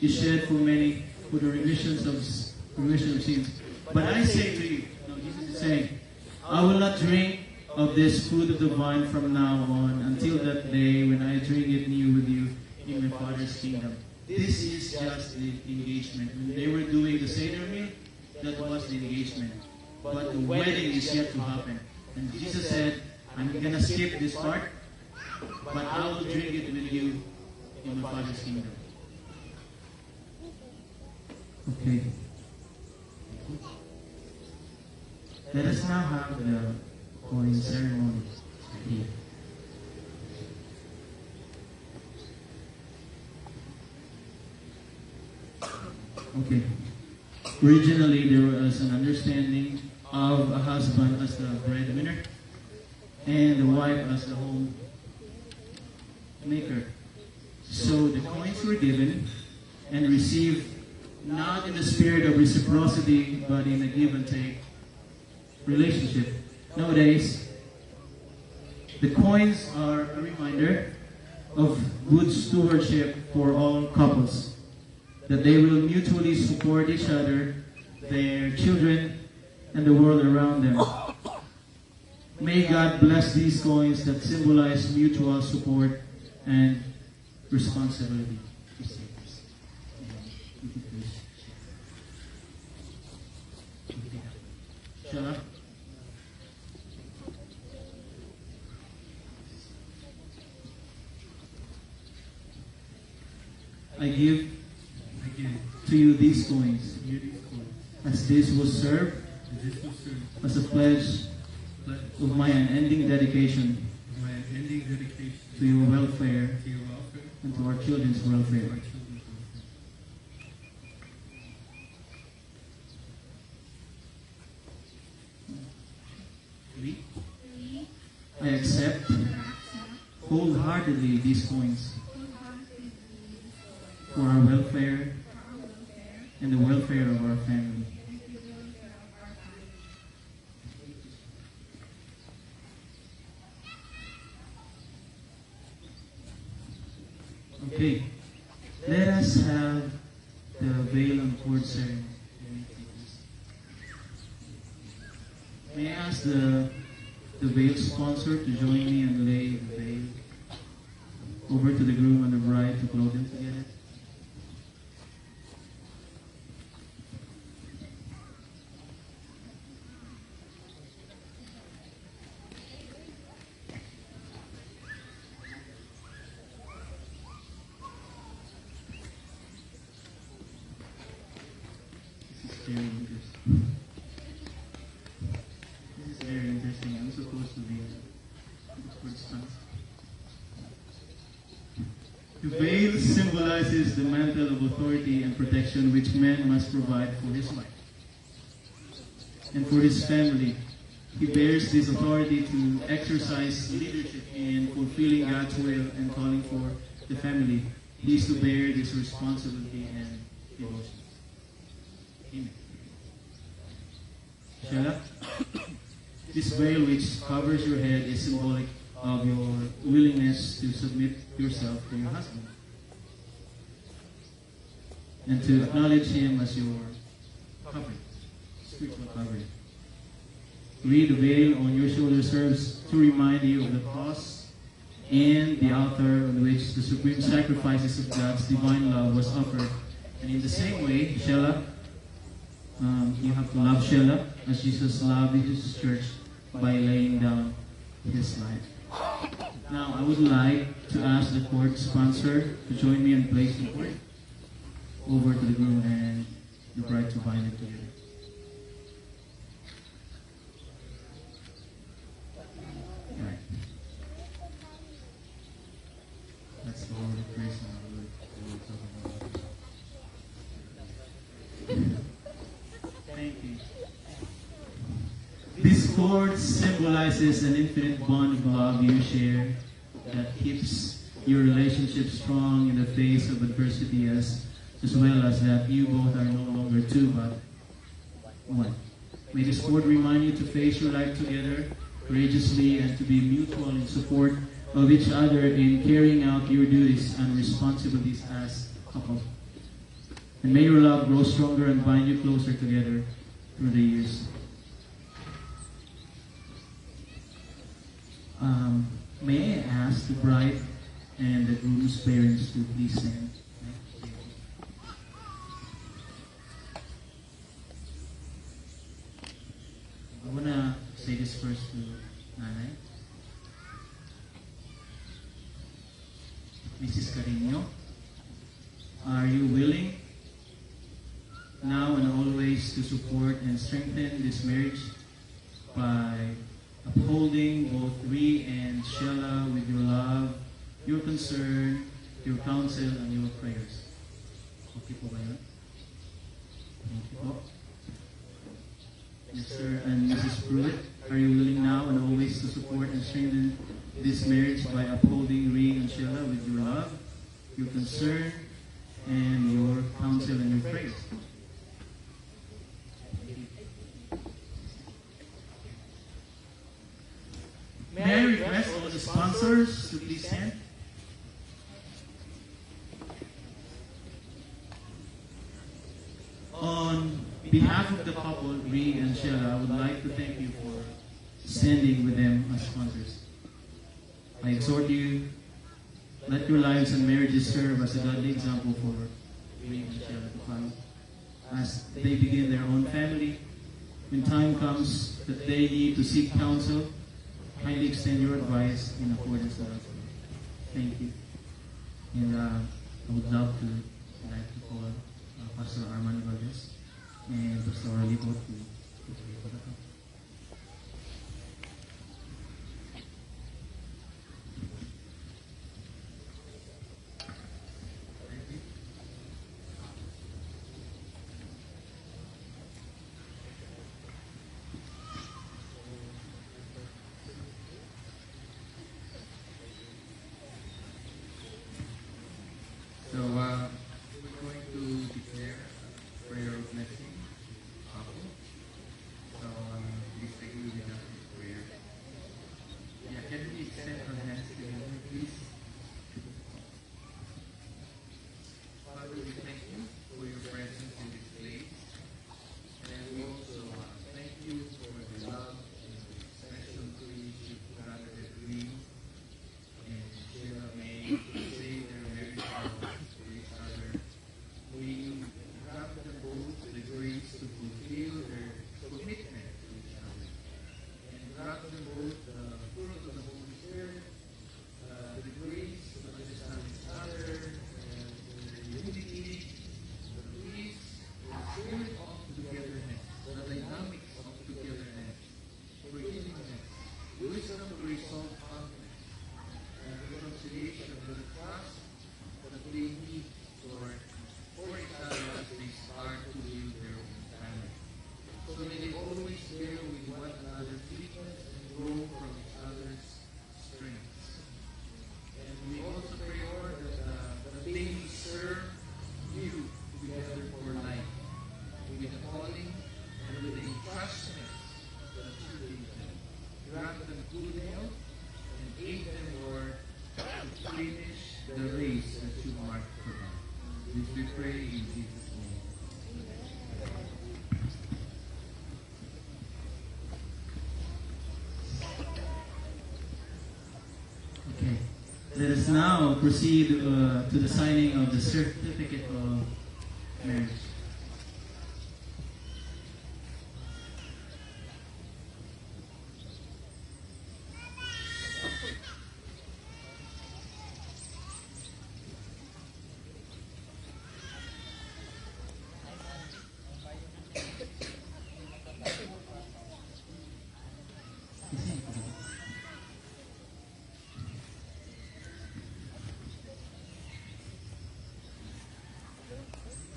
Speaker 6: is shed for many for the remission of sins. But I say to you, Jesus is saying, I will not drink of this fruit of the vine from now on until that day when I drink it new with you in my Father's kingdom. This is just the engagement. When they were doing the Seder meal, that was the engagement. But the wedding is yet to happen. And Jesus said, I'm going to skip this part, but I will drink it with you in my Father's kingdom. Okay. Let us now have the coin ceremony here. Okay. Originally, there was an understanding of a husband as the breadwinner and the wife as the home maker. So the coins were given and received not in the spirit of reciprocity, but in a give and take relationship. Nowadays, the coins are a reminder of good stewardship for all couples, that they will mutually support each other, their children, and the world around them. May God bless these coins that symbolize mutual support and responsibility. Shall I? I give to you these coins, as this will serve as a pledge of my unending dedication to your welfare and to our children's welfare. Three, I accept wholeheartedly these points for our welfare and the welfare of our family. Okay, let us have the veil and cord ceremony. May I ask the veil sponsor to join me and lay the veil over to the groom and the bride to clothe them together? This is very interesting. I'm supposed to be the veil symbolizes the mantle of authority and protection which man must provide for his wife and for his family. He bears this authority to exercise leadership in fulfilling God's will and calling for the family. He is to bear this responsibility and devotion. Amen. Sheila, this veil which covers your head is symbolic of your willingness to submit yourself to your husband and to acknowledge him as your covering, spiritual covering. Read the veil on your shoulder serves to remind you of the cross and the altar on which the supreme sacrifices of God's divine love was offered. And in the same way, Sheila, you have to love Sheila as Jesus loved his church by laying down his life. Now, I would like to ask the court sponsor to join me and place the cord over to the groom and the bride to bind it together. All right. That's the Lord of grace and our Lord. Thank you. This cord symbolizes an infinite bond of love you share that keeps your relationship strong in the face of adversity, as well as that you both are no longer two but one. May this cord remind you to face your life together courageously and to be mutual in support of each other in carrying out your duties and responsibilities as a couple. And may your love grow stronger and bind you closer together through the years. May I ask the bride and the groom's parents to please stand? I want to say this first to Nanay. Mrs. Carino, are you willing now and always to support and strengthen this marriage by upholding both Ree and Sheila with your love, your concern, your counsel, and your prayers? Okay po ba yun? Thank you po. Yes, sir. And Mrs. Pruitt, are you willing now and always to support and strengthen this marriage by upholding Ree and Sheila with your love, your concern, and your counsel and your prayers? May I request all the sponsors to please stand? On behalf of the couple, Ree and Sheila, I would like to thank you for standing with them as sponsors. I exhort you, let your lives and marriages serve as a godly example for Ree and Sheila to follow as they begin their own family. When time comes that they need to seek counsel, kindly extend your advice in accordance with us. Thank you. And I would love to call Pastor Arman Valdez and Pastor Arlito to pray for the couple. Let us now proceed to the signing of the certificate of marriage.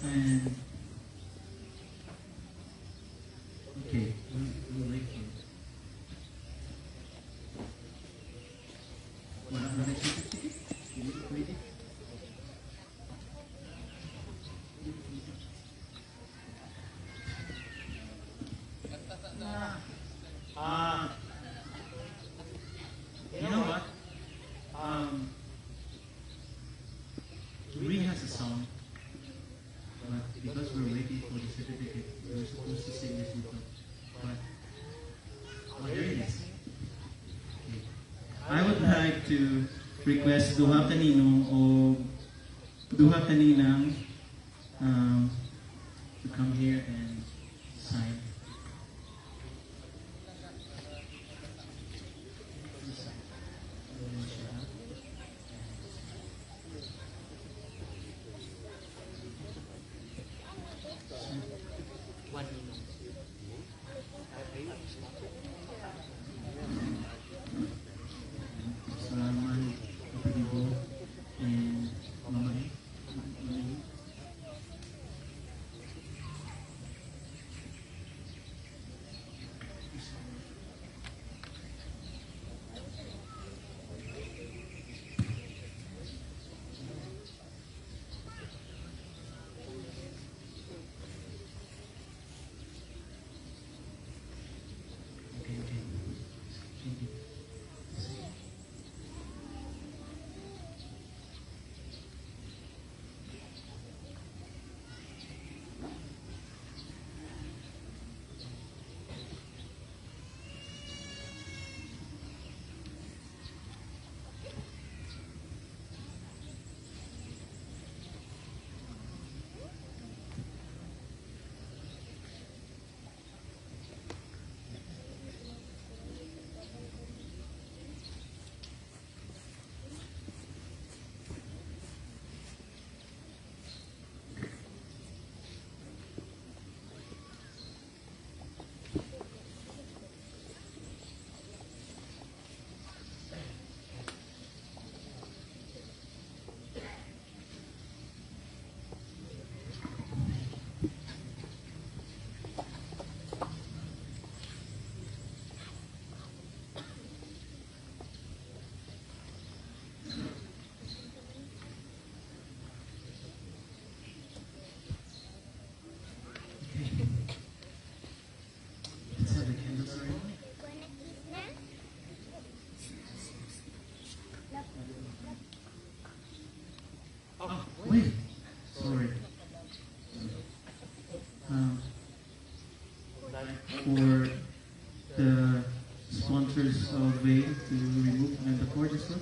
Speaker 6: And okay, we'll wait for it. Wala na rin certificate? Hindi ko pwede. You know what? Marie has a song. But because we're waiting for the certificate, we're supposed to sing this with them. But, oh, there it is. Okay. I would like to request duha kaninong o duha kaninang to come here and sign. Salamat, Kapitibo, and Mamay. Okay, okay. Thank you. Let's have the candles already. Oh, wait. Sorry. For the sponsors of Veil to remove the cord as well.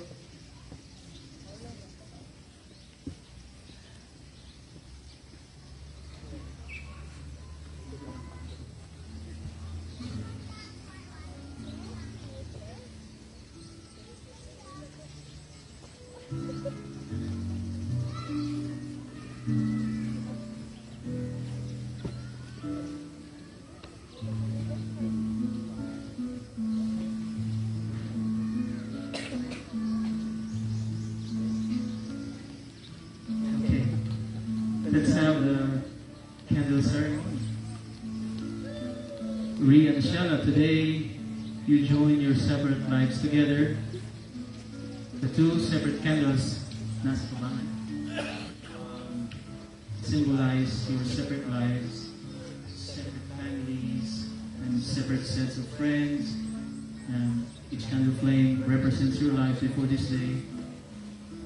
Speaker 6: Okay, let's have the candle ceremony. Rhea and Shella, today you join your separate lives together. The two separate candles nasa tabangan symbolize your separate lives, separate families, and separate sets of friends. And each candle flame represents your life before this day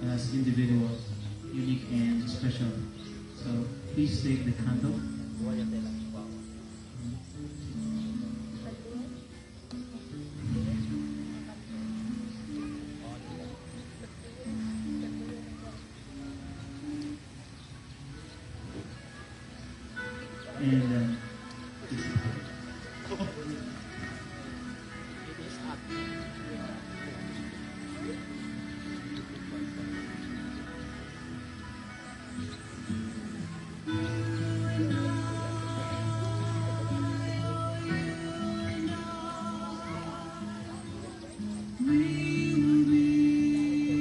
Speaker 6: as individuals, unique and special. So please take the candle. And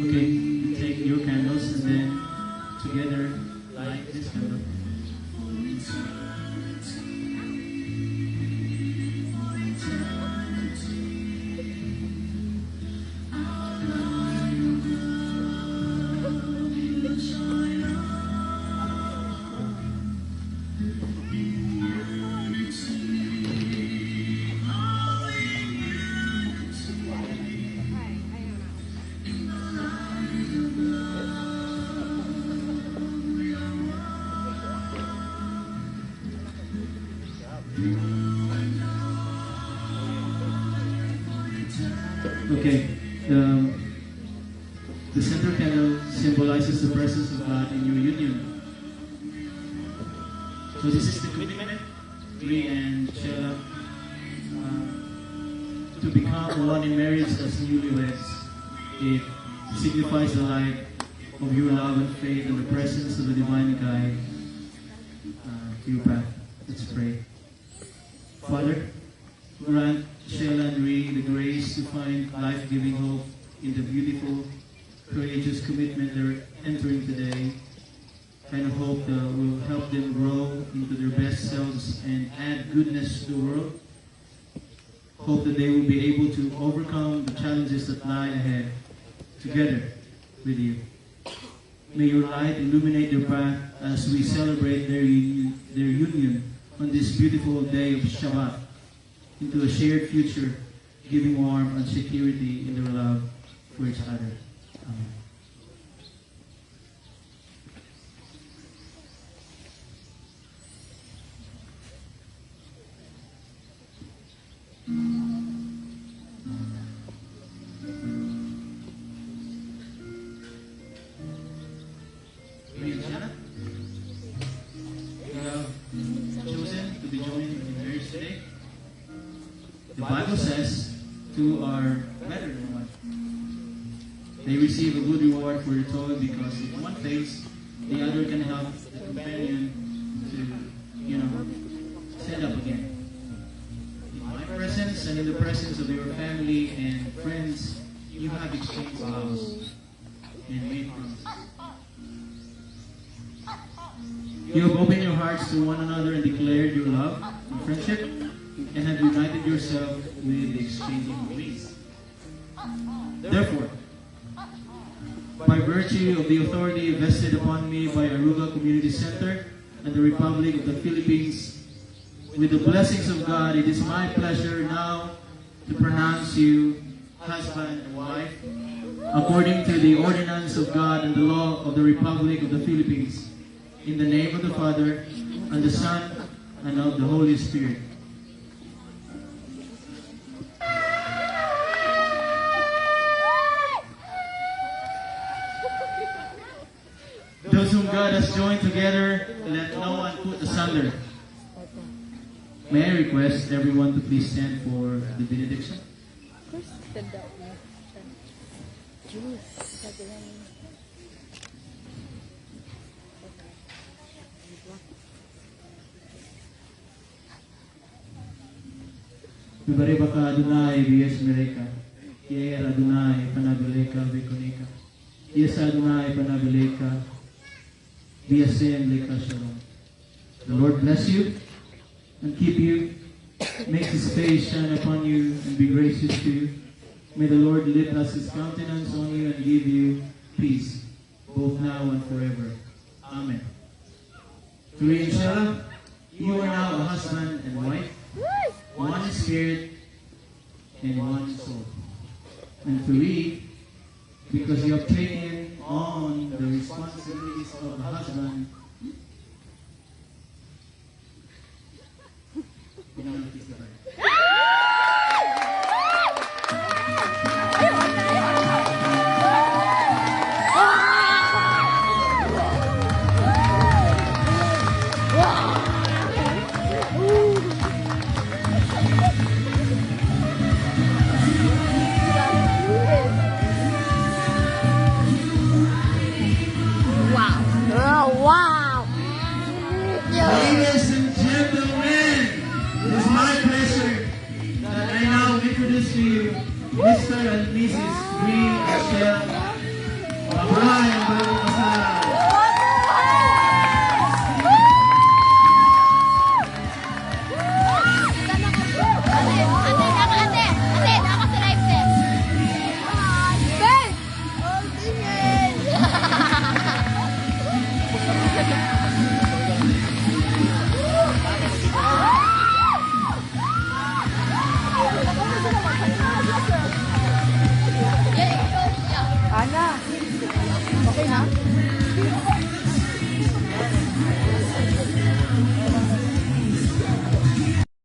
Speaker 6: okay, you take your candles and then together light this candle. Okay, the center candle symbolizes the presence of God in your union. So this is the commitment, Rhea and Sheila, to become one in marriage as newlyweds. It signifies the light of your love and faith and the presence of the divine guide to your path. Let's pray. Father, grant Sheila and Rhea the grace to find life-giving hope in the beautiful, courageous commitment they're entering today. Kind of hope that will help them grow into their best selves and add goodness to the world. Hope that they will be able to overcome the challenges that lie ahead together with you. May your light illuminate their path as we celebrate their union on this beautiful day of Shabbat into a shared future, giving warmth and security in their love for each other. Amen. Chosen to be joined in marriage today. The Bible says two are better than one. They receive a good reward for their toil because if one fails, the other can help the companion to stand up again. In my presence and in the presence of your family and friends, you have exchanged vows and made promises. You have opened your hearts to one another and declared your love and friendship, and have united yourself with the exchanging of rings. Therefore, by virtue of the authority vested upon me by Aruga Community Center and the Republic of the Philippines, with the blessings of God, it is my pleasure now to pronounce you husband and wife, according to the ordinance of God and the law of the Republic of the Philippines, in the name of the Father, and the Son, and of the Holy Spirit. Those whom God has joined together, let no one put asunder. May I request everyone to please stand for the benediction? Bibaribaka Adonai Bies Mereka, Yer Adonai Panabileka Vikonika, Yes Adonai Panabileka, Biasem Leka Shalom. The Lord bless you and keep you, make His face shine upon you and be gracious to you. May the Lord lift us His countenance on you and give you peace, both now and forever. Amen. To Rhea and Sheila, you are now a husband and wife, one in spirit and one in soul. And to Rhea, because you have taken on the responsibilities of a husband, you know, kiss the bride.
Speaker 1: ha?